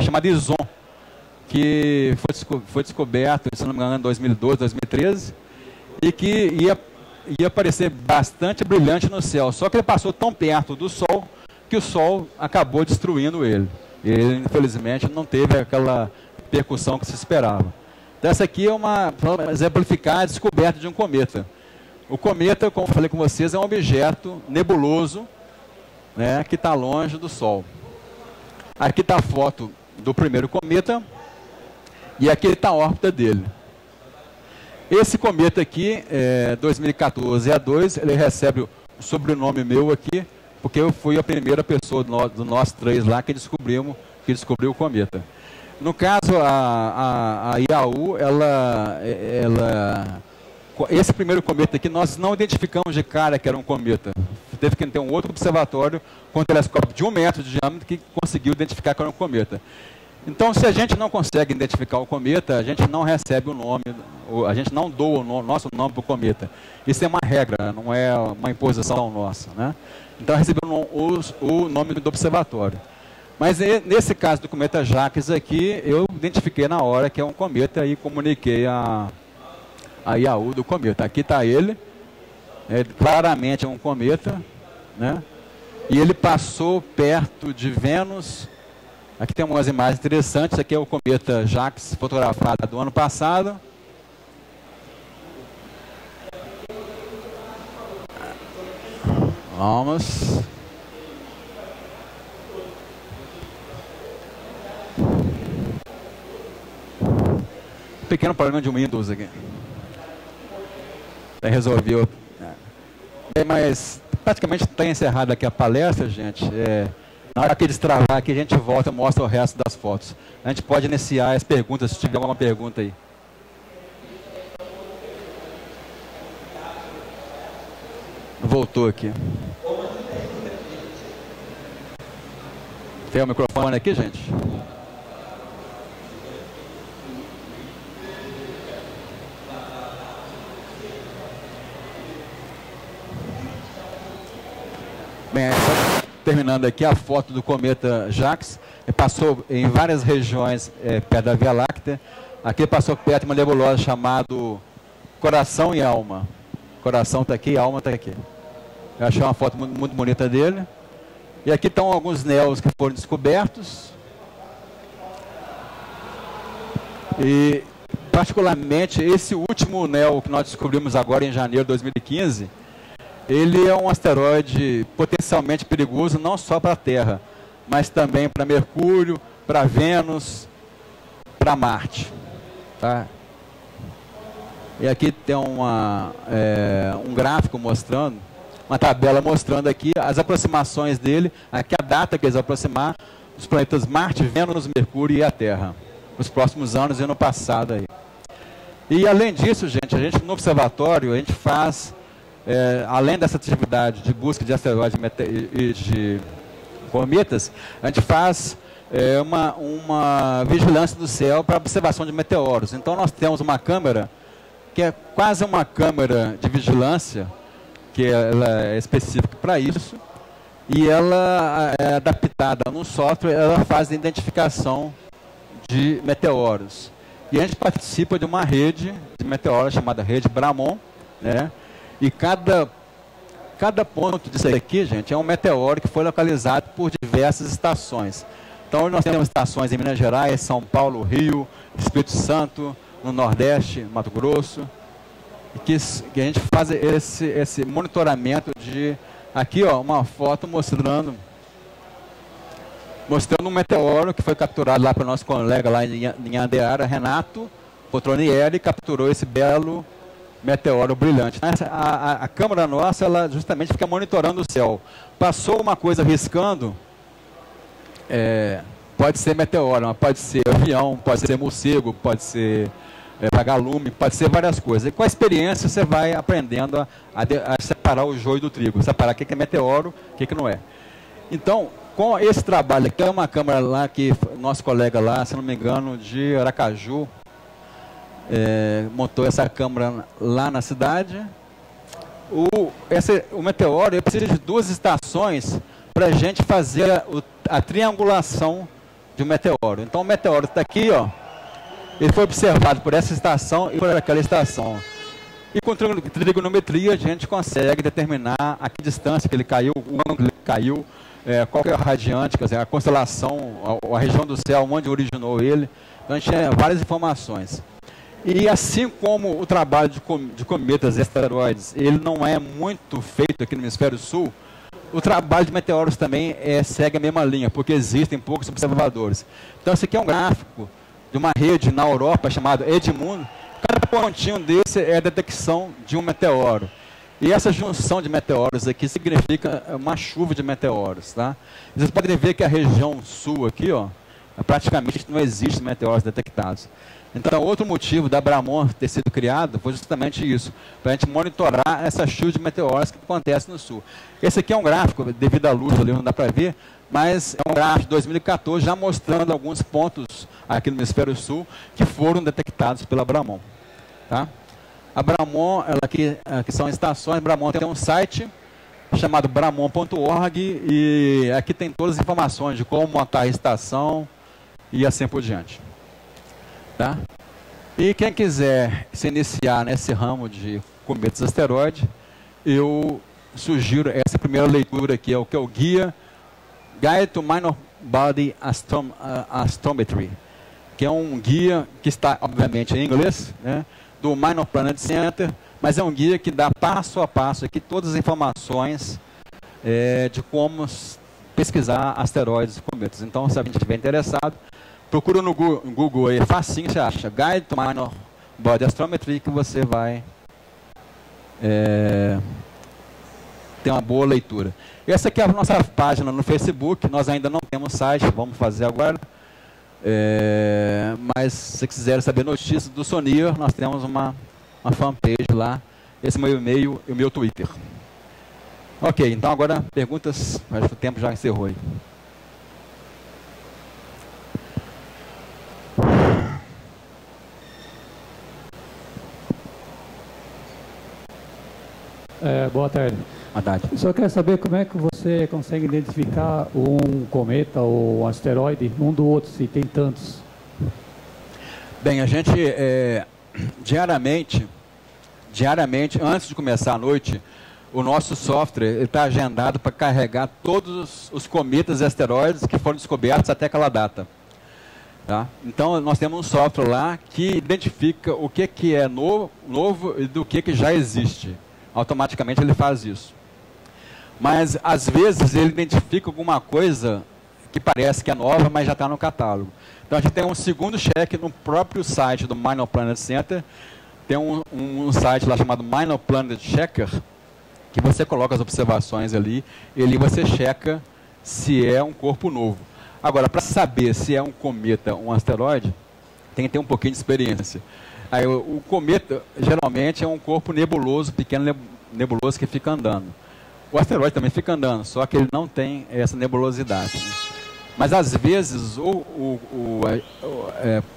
chamado Ison, que foi descoberto, se não me engano, em 2012, 2013, e que ia parecer bastante brilhante no céu, só que ele passou tão perto do Sol que o Sol acabou destruindo ele. Ele, infelizmente, não teve aquela percussão que se esperava. Então, essa aqui é para exemplificar a descoberta de um cometa. O cometa, como eu falei com vocês, é um objeto nebuloso, né, que está longe do Sol. Aqui está a foto do primeiro cometa e aqui está a órbita dele. Esse cometa aqui, 2014-02, ele recebe o sobrenome meu aqui, porque eu fui a primeira pessoa do nós 3 lá que descobriu o cometa. No caso, a IAU, esse primeiro cometa aqui, nós não identificamos de cara que era um cometa. Teve que ter um outro observatório com um telescópio de 1 metro de diâmetro que conseguiu identificar que era um cometa. Então, se a gente não consegue identificar o cometa, a gente não recebe o nome, a gente não doa o nosso nome para o cometa. Isso é uma regra, não é uma imposição nossa, né? Então, recebeu o nome do observatório. Mas nesse caso do cometa Jacques aqui, eu identifiquei na hora que é um cometa e comuniquei a IAU do cometa. Aqui está ele, claramente é um cometa, né? E ele passou perto de Vênus. Aqui tem umas imagens interessantes. Aqui é o cometa Jacques, fotografado do ano passado. Vamos. Pequeno problema de Windows aqui. Resolveu. Mas praticamente está encerrada aqui a palestra, gente. Na hora que destravar aqui, a gente volta e mostra o resto das fotos. A gente pode iniciar as perguntas, se tiver alguma pergunta aí. Voltou aqui. Tem o microfone aqui, gente? Bem, terminando aqui a foto do cometa Jacques, passou em várias regiões perto da Via Láctea. Aqui passou perto de uma nebulosa chamada Coração e Alma. Coração está aqui, Alma está aqui. Eu achei uma foto muito, muito bonita dele. E aqui estão alguns néus que foram descobertos. E, particularmente, esse último néu que nós descobrimos agora em janeiro de 2015, ele é um asteroide potencialmente perigoso não só para a Terra, mas também para Mercúrio, para Vênus, para Marte. Tá? E aqui tem um gráfico mostrando, uma tabela mostrando aqui as aproximações dele, aqui a data que eles aproximar, os planetas Marte, Vênus, Mercúrio e a Terra, nos próximos anos e no passado aí. E além disso, gente, a gente no observatório, a gente faz, além dessa atividade de busca de asteroides e de cometas, a gente faz uma vigilância do céu para observação de meteoros. Então nós temos uma câmera, que é quase uma câmera de vigilância, que ela é específica para isso, e ela é adaptada no software, ela faz a identificação de meteoros. E a gente participa de uma rede de meteoros chamada Rede Bramon, né? E cada ponto disso aqui, gente, é um meteoro que foi localizado por diversas estações. Então, nós temos estações em Minas Gerais, São Paulo, Rio, Espírito Santo, no Nordeste, Mato Grosso, e que a gente faz esse monitoramento de... Aqui, ó, uma foto mostrando um meteoro que foi capturado lá pelo nosso colega lá em Andeara, Renato Potronieri, capturou esse belo meteoro brilhante. A câmera nossa, ela justamente fica monitorando o céu. Passou uma coisa riscando, pode ser meteoro, mas pode ser avião, pode ser morcego, pode ser vagalume, pode ser várias coisas. E com a experiência você vai aprendendo a separar o joio do trigo, separar o que é meteoro, o que não é. Então, com esse trabalho aqui, é uma câmera lá que nosso colega lá, se não me engano, de Aracaju, montou essa câmera lá na cidade. O meteoro precisa de 2 estações para a gente fazer a triangulação de um meteoro. Então o meteoro está aqui, ó, ele foi observado por essa estação e por aquela estação. E com trigonometria a gente consegue determinar a que distância que ele caiu, o ângulo que ele caiu, qual que é a radiante, quer dizer, a constelação, a região do céu, onde originou ele. Então a gente tem várias informações. E assim como o trabalho de cometas e asteroides, ele não é muito feito aqui no hemisfério sul, o trabalho de meteoros também segue a mesma linha, porque existem poucos observadores. Então esse aqui é um gráfico de uma rede na Europa chamada Edmundo. Cada pontinho desse é a detecção de um meteoro. E essa junção de meteoros aqui significa uma chuva de meteoros, tá? Vocês podem ver que a região sul aqui, ó, praticamente não existe meteoros detectados. Então, outro motivo da Bramon ter sido criado foi justamente isso, para a gente monitorar essa chuva de meteoros que acontece no sul. Esse aqui é um gráfico, devido à luz ali não dá para ver, mas é um gráfico de 2014 já mostrando alguns pontos aqui no hemisfério sul que foram detectados pela Bramon, tá? A Bramon, que são estações, Bramon tem um site chamado bramon.org e aqui tem todas as informações de como montar a estação e assim por diante. Tá? E quem quiser se iniciar nesse ramo de cometas e asteroides, eu sugiro essa primeira leitura aqui, que é o Guide to Minor Body Astrometry, que é um guia que está, obviamente, em inglês, né, do Minor Planet Center, mas é um guia que dá passo a passo aqui todas as informações de como pesquisar asteroides e cometas. Então, se a gente estiver interessado, procura no Google aí, facinho, você acha, Guide to Minor Body Astrometry, que você vai ter uma boa leitura. Essa aqui é a nossa página no Facebook, nós ainda não temos site, vamos fazer agora. Mas se você quiser saber notícias do SONIR, nós temos uma fanpage lá, esse é meu e-mail e o meu Twitter. Ok, então agora perguntas, acho que o tempo já encerrou aí. Boa tarde. Boa tarde. Só quero saber como é que você consegue identificar um cometa ou um asteroide um do outro, se tem tantos. Bem, a gente diariamente, antes de começar a noite, o nosso software está agendado para carregar todos os cometas e asteroides que foram descobertos até aquela data. Tá? Então, nós temos um software lá que identifica o que é novo e do que já existe. Automaticamente ele faz isso. Mas, às vezes, ele identifica alguma coisa que parece que é nova, mas já está no catálogo. Então, a gente tem um segundo check no próprio site do Minor Planet Center. Tem um site lá chamado Minor Planet Checker, que você coloca as observações ali, e ali você checa se é um corpo novo. Agora, para saber se é um cometa ou um asteroide, tem que ter um pouquinho de experiência. Aí, o cometa, geralmente, é um corpo nebuloso, pequeno nebuloso que fica andando. O asteroide também fica andando, só que ele não tem essa nebulosidade. Mas, às vezes,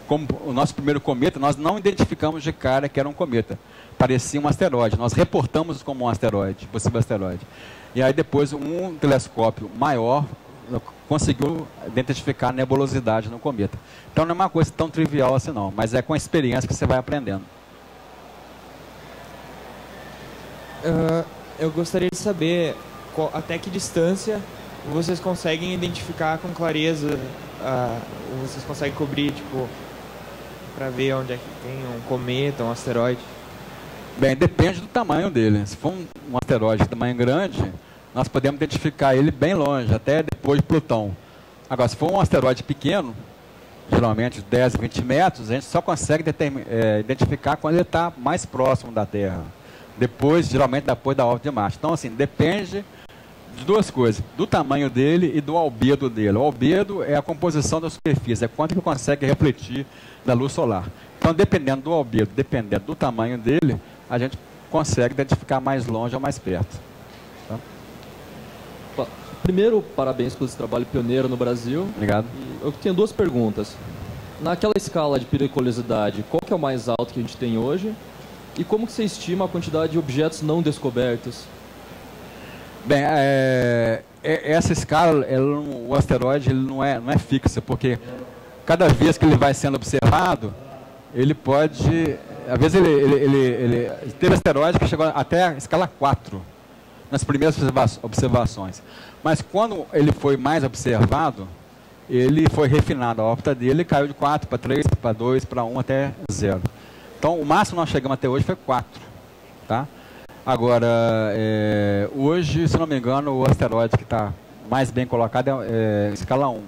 como o nosso primeiro cometa, nós não identificamos de cara que era um cometa. Parecia um asteroide. Nós reportamos como um asteroide, possível asteroide. E aí, depois, um telescópio maior conseguiu identificar a nebulosidade no cometa. Então não é uma coisa tão trivial assim não, mas é com a experiência que você vai aprendendo. Eu gostaria de saber até que distância vocês conseguem identificar com clareza, vocês conseguem cobrir, tipo, para ver onde é que tem um cometa, um asteroide? Bem, depende do tamanho dele. Se for um asteroide de tamanho grande, nós podemos identificar ele bem longe, até depois de Plutão. Agora, se for um asteroide pequeno, geralmente 10, 20 metros, a gente só consegue identificar quando ele está mais próximo da Terra. Geralmente depois da órbita de Marte. Então, assim, depende de duas coisas, do tamanho dele e do albedo dele. O albedo é a composição da superfície, é quanto ele consegue refletir da luz solar. Então, dependendo do albedo, dependendo do tamanho dele, a gente consegue identificar mais longe ou mais perto. Tá? Primeiro, parabéns pelo esse trabalho pioneiro no Brasil. Obrigado. Eu tenho duas perguntas. Naquela escala de periculosidade, qual que é o mais alto que a gente tem hoje? E como que você estima a quantidade de objetos não descobertos? Bem, essa escala, o asteroide ele não é fixa, porque cada vez que ele vai sendo observado, ele pode... Às vezes ele teve asteroide que chegou até a escala 4, nas primeiras observações. Mas quando ele foi mais observado, ele foi refinado, a órbita dele caiu de 4 para 3, para 2, para 1 até 0. Então, o máximo que nós chegamos até hoje foi 4. Tá? Agora, hoje, se não me engano, o asteroide que está mais bem colocado é escala 1.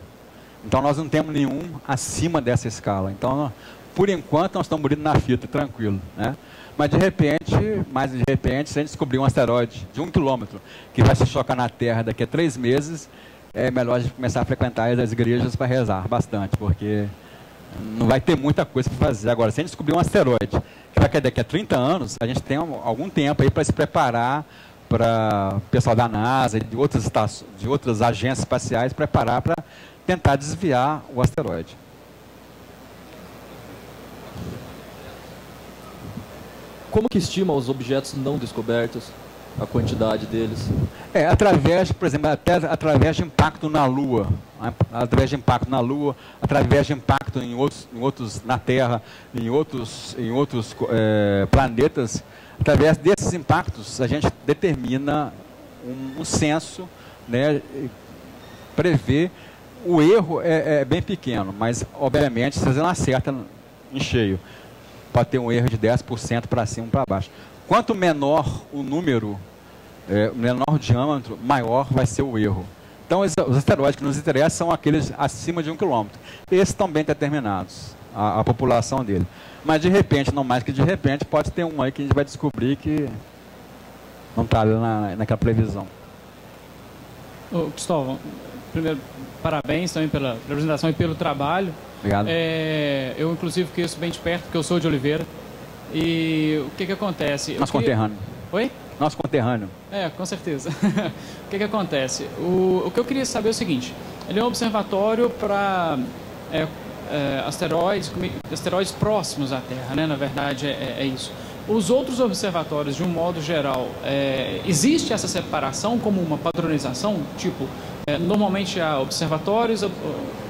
Então, nós não temos nenhum acima dessa escala. Então, por enquanto, nós estamos murindo na fita, tranquilo. Né? Mas, de repente, se a gente descobrir um asteroide de 1 quilômetro que vai se chocar na Terra daqui a 3 meses, é melhor a gente começar a frequentar as igrejas para rezar bastante, porque não vai ter muita coisa para fazer. Agora, se a gente descobrir um asteroide que vai cair daqui a 30 anos, a gente tem algum tempo aí para se preparar, para o pessoal da NASA e de outras agências espaciais preparar para tentar desviar o asteroide. Como que estima os objetos não descobertos, a quantidade deles? Através, por exemplo, até através de impacto na Lua, através de impacto em outros na Terra, em outros planetas. Através desses impactos, a gente determina um censo, né, prevê. O erro é bem pequeno, mas, obviamente, se você não acerta em cheio, pode ter um erro de 10% para cima ou para baixo. Quanto menor o número, menor o diâmetro, maior vai ser o erro. Então, os asteroides que nos interessam são aqueles acima de 1 quilômetro. Esses estão bem determinados, a população dele. Mas, de repente, não mais que de repente, pode ter um aí que a gente vai descobrir que não está ali naquela previsão. Cristóvão, primeiro, parabéns também pela apresentação e pelo trabalho. Obrigado. Eu, inclusive, conheço bem de perto, porque eu sou de Oliveira. E o que acontece? Nosso conterrâneo. Oi? Nosso conterrâneo. Com certeza. O que acontece? O que eu queria saber é o seguinte: ele é um observatório para asteroides próximos à Terra, né? Na verdade, é isso. Os outros observatórios, de um modo geral, existe essa separação como uma padronização? Tipo, normalmente há observatórios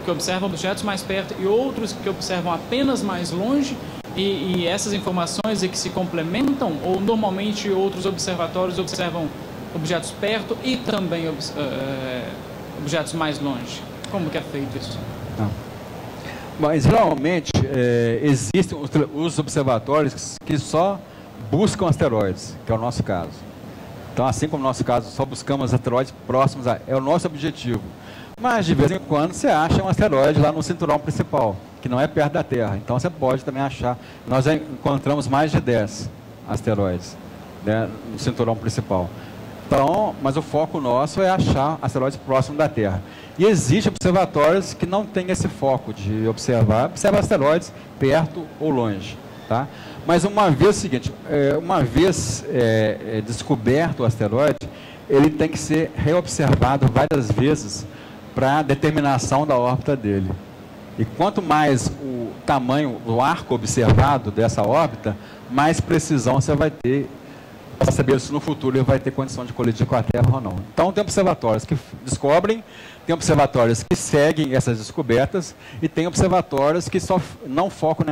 que observam objetos mais perto e outros que observam apenas mais longe, e essas informações é que se complementam, ou normalmente outros observatórios observam objetos perto e também objetos mais longe? Como que é feito isso? Mas geralmente existem os observatórios que só buscam asteroides, que é o nosso caso. Então, assim como no nosso caso, só buscamos asteroides próximos, é o nosso objetivo. Mas, de vez em quando, você acha um asteroide lá no cinturão principal, que não é perto da Terra. Então, você pode também achar. Nós já encontramos mais de 10 asteroides, né, no cinturão principal. Então, mas o foco nosso é achar asteroides próximos da Terra. E existem observatórios que não têm esse foco de observa asteroides perto ou longe. Tá? Mas uma vez o seguinte, descoberto o asteroide, ele tem que ser reobservado várias vezes para a determinação da órbita dele. E quanto mais o tamanho, o arco observado dessa órbita, mais precisão você vai ter para saber se no futuro ele vai ter condição de colidir com a Terra ou não. Então, tem observatórios que descobrem, Tem observatórios que seguem essas descobertas e tem observatórios que só não focam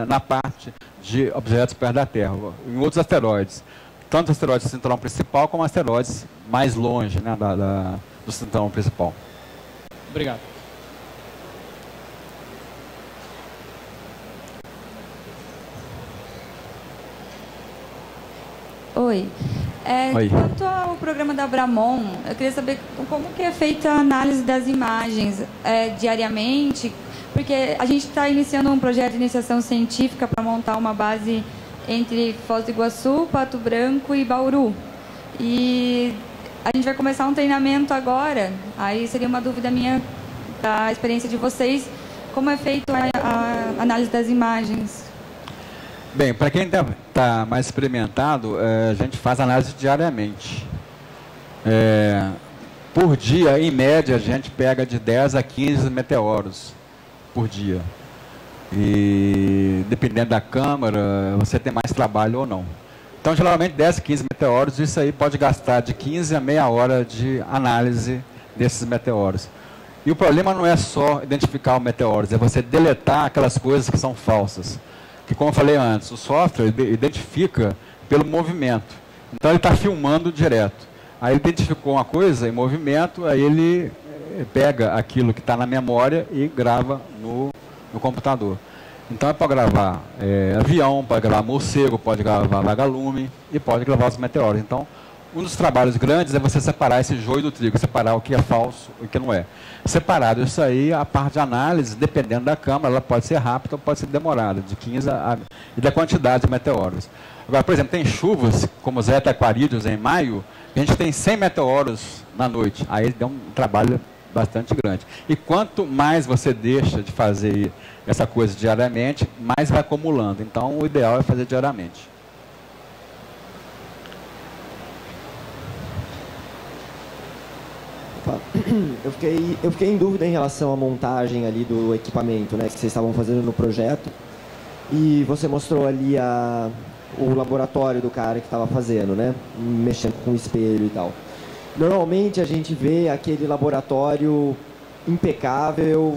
na parte de objetos perto da Terra, em outros asteroides. Tanto asteroides do cinturão principal como asteroides mais longe, né, do cinturão principal. Obrigado. Oi. Oi. Quanto ao programa da Abramon, eu queria saber como que é feita a análise das imagens diariamente, porque a gente está iniciando um projeto de iniciação científica para montar uma base entre Foz do Iguaçu, Pato Branco e Bauru. E a gente vai começar um treinamento agora, aí seria uma dúvida minha da experiência de vocês, como é feita a análise das imagens? Bem, para quem está mais experimentado, a gente faz análise diariamente. Por dia, em média, a gente pega de 10 a 15 meteoros por dia. E dependendo da câmera, você tem mais trabalho ou não. Então, geralmente, 10 a 15 meteoros, isso aí pode gastar de 15 a meia hora de análise desses meteoros. E o problema não é só identificar os meteoros, é você deletar aquelas coisas que são falsas. Que, como eu falei antes, o software identifica pelo movimento. Então, ele está filmando direto. Aí, ele identificou uma coisa em movimento, aí ele pega aquilo que está na memória e grava no computador. Então, é para gravar avião, pode gravar morcego, pode gravar vagalume e pode gravar os meteoros. Então, um dos trabalhos grandes é você separar esse joio do trigo, separar o que é falso e o que não é. Separado isso aí, a parte de análise, dependendo da câmera, ela pode ser rápida ou pode ser demorada, de 15 e da quantidade de meteoros. Agora, por exemplo, tem chuvas, como os Eta Aquarídeos em maio, a gente tem 100 meteoros na noite. Aí dá um trabalho bastante grande. E quanto mais você deixa de fazer essa coisa diariamente, mais vai acumulando. Então, o ideal é fazer diariamente. Eu fiquei em dúvida em relação à montagem ali do equipamento, né, que vocês estavam fazendo no projeto. E você mostrou ali o laboratório do cara que estava fazendo, né, mexendo com o espelho e tal. Normalmente a gente vê aquele laboratório impecável,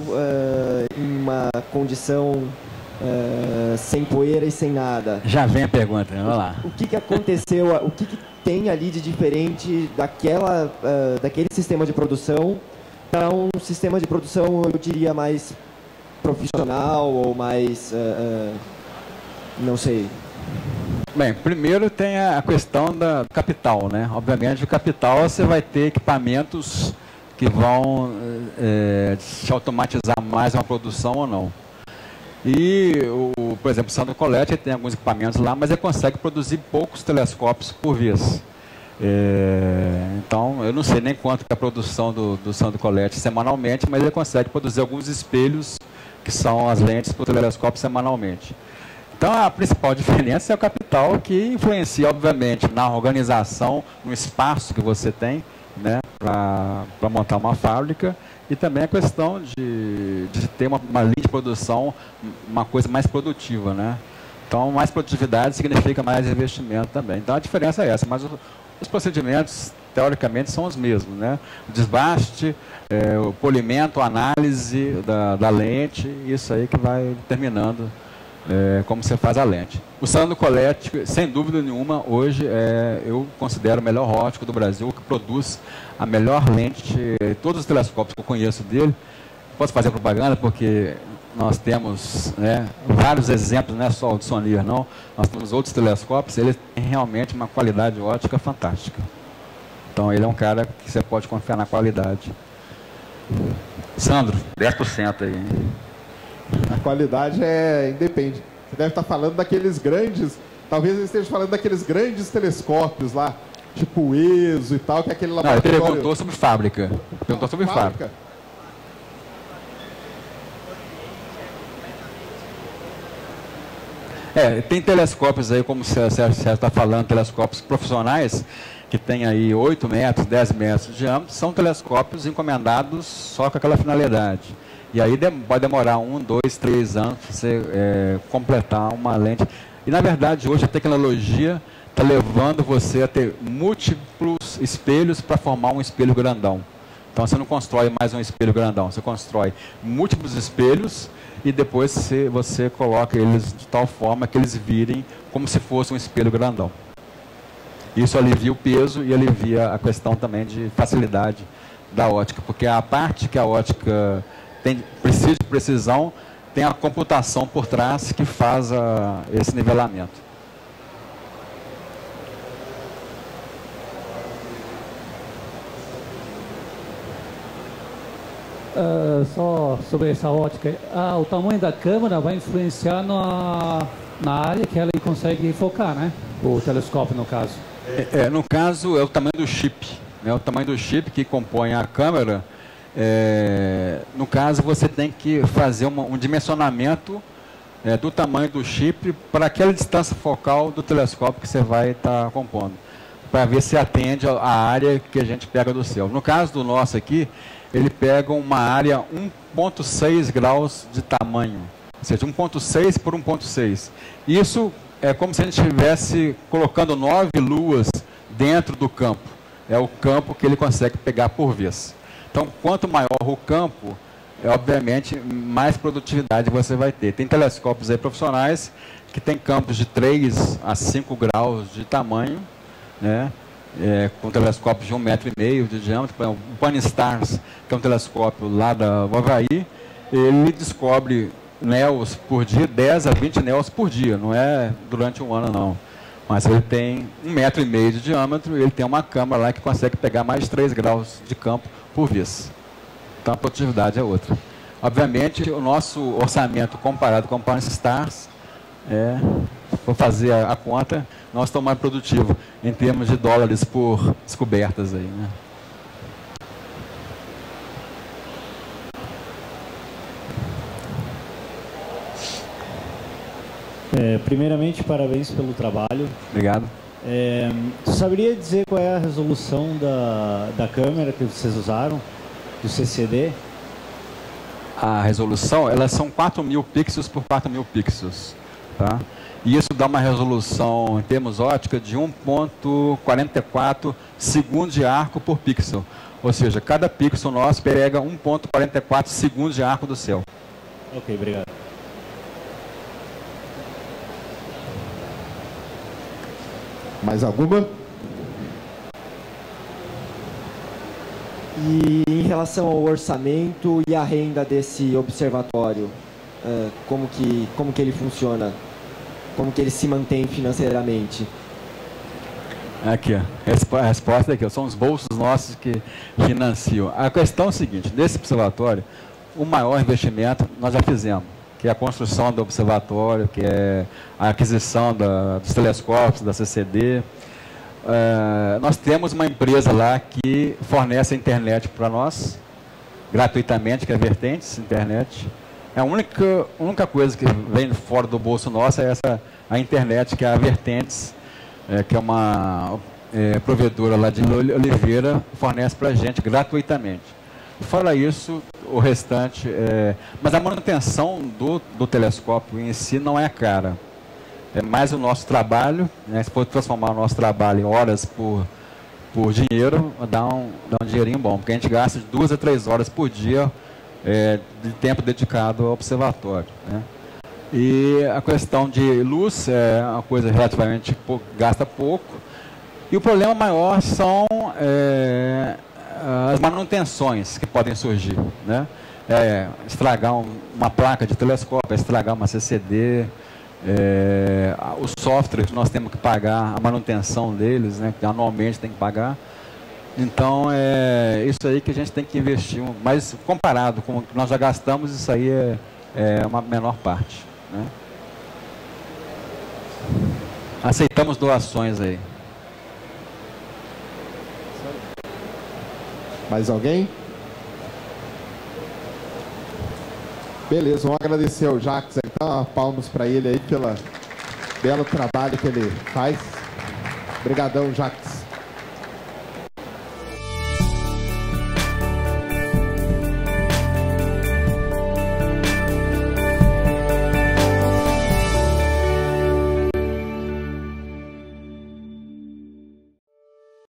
em uma condição sem poeira e sem nada. Já vem a pergunta, vamos lá. O que aconteceu, o que tem ali de diferente daquele sistema de produção para um sistema de produção, eu diria, mais profissional ou mais, não sei. Bem, primeiro tem a questão do capital, né? Obviamente, o capital você vai ter equipamentos que vão te automatizar mais uma produção ou não. E, por exemplo, o Sandro Colletti tem alguns equipamentos lá, mas ele consegue produzir poucos telescópios por vez. Então, eu não sei nem quanto que é a produção do Sandro Colletti semanalmente, mas ele consegue produzir alguns espelhos, que são as lentes para o telescópio semanalmente. Então, a principal diferença é o capital, que influencia, obviamente, na organização, no espaço que você tem, né, para montar uma fábrica, e também a questão de ter uma linha de produção, uma coisa mais produtiva, né? Então, mais produtividade significa mais investimento também. Então, a diferença é essa, mas os procedimentos, teoricamente, são os mesmos, né? O desbaste, o polimento, a análise da lente, isso aí que vai determinando como você faz a lente. O Sandro Colletti, sem dúvida nenhuma, hoje eu considero o melhor óptico do Brasil, que produz a melhor lente, todos os telescópios que eu conheço dele. Posso fazer propaganda porque nós temos vários exemplos, não é só o de Sonier, não. Nós temos outros telescópios, ele tem realmente uma qualidade óptica fantástica. Então ele é um cara que você pode confiar na qualidade. Sandro, 10% aí. A qualidade independe. Você deve estar falando daqueles grandes, talvez ele esteja falando daqueles grandes telescópios lá, tipo o ESO e tal, que é aquele laboratório... Não, ele perguntou sobre fábrica. Perguntou sobre fábrica. Tem telescópios aí, como você está falando, telescópios profissionais, que tem aí 8 metros, 10 metros de diâmetro, são telescópios encomendados só com aquela finalidade. E aí pode demorar 1, 2, 3 anos para você completar uma lente. E, na verdade, hoje a tecnologia está levando você a ter múltiplos espelhos para formar um espelho grandão. Então você não constrói mais um espelho grandão, você constrói múltiplos espelhos e depois você coloca eles de tal forma que eles virem como se fosse um espelho grandão. Isso alivia o peso e alivia a questão também de facilidade da ótica, porque a parte que a ótica precisa de precisão, tem a computação por trás que faz esse nivelamento. Só sobre essa ótica, o tamanho da câmera vai influenciar na área que ela consegue focar, né? O telescópio, no caso. No caso, é o tamanho do chip. Né? O tamanho do chip que compõe a câmera. No caso, você tem que fazer um dimensionamento do tamanho do chip para aquela distância focal do telescópio que você vai estar compondo, para ver se atende à área que a gente pega do céu. No caso do nosso aqui, ele pega uma área 1,6 graus de tamanho, ou seja, 1,6 por 1,6. Isso é como se a gente estivesse colocando 9 luas dentro do campo. É o campo que ele consegue pegar por vez. Então, quanto maior o campo, obviamente, mais produtividade você vai ter. Tem telescópios aí profissionais que tem campos de 3 a 5 graus de tamanho, né? Com telescópios de 1,5 metro de diâmetro. O Pan-STARRS, que é um telescópio lá da Havaí, ele descobre néus por dia, 10 a 20 néus por dia, não é durante um ano não. Mas ele tem 1,5 metro de diâmetro e ele tem uma câmera lá que consegue pegar mais de 3 graus de campo por vez. Então a produtividade é outra. Obviamente, o nosso orçamento comparado com o Pan-STARRS, vou fazer a conta, nós estamos mais produtivos em termos de dólares por descobertas aí, né? Primeiramente, parabéns pelo trabalho. Obrigado. Tu saberia dizer qual é a resolução da câmera que vocês usaram, do CCD? A resolução, elas são 4.000 pixels por 4.000 pixels, tá? E isso dá uma resolução, em termos ótica, de 1,44 segundos de arco por pixel. Ou seja, cada pixel nosso pega 1,44 segundos de arco do céu. Ok, obrigado. Mais alguma? E em relação ao orçamento e a renda desse observatório, como que ele funciona? Como que ele se mantém financeiramente? Aqui, ó. A resposta é aqui, ó. São os bolsos nossos que financiam. A questão é a seguinte, nesse observatório, o maior investimento nós já fizemos, que é a construção do observatório, que é a aquisição dos telescópios, da CCD. Nós temos uma empresa lá que fornece a internet para nós, gratuitamente, que é Vertentes Internet. A única coisa que vem fora do bolso nosso é a internet, que é a Vertentes, que é uma provedora lá de Oliveira, fornece para a gente gratuitamente. Fora isso, o restante... mas a manutenção do telescópio em si não é cara. É mais o nosso trabalho, né? Se for transformar o nosso trabalho em horas por dinheiro, dá um dinheirinho bom, porque a gente gasta de 2 a 3 horas por dia de tempo dedicado ao observatório, né? E a questão de luz é uma coisa relativamente gasta pouco. E o problema maior são as manutenções que podem surgir, né? Estragar uma placa de telescópio, estragar uma CCD, os softwares nós temos que pagar a manutenção deles, né? Que anualmente tem que pagar. Então é isso aí que a gente tem que investir, mas comparado com o que nós já gastamos, isso aí é uma menor parte, né? Aceitamos doações aí. Mais alguém? Beleza, vamos agradecer ao Jacques, então, palmas para ele aí pelo belo trabalho que ele faz. Obrigadão, Jacques.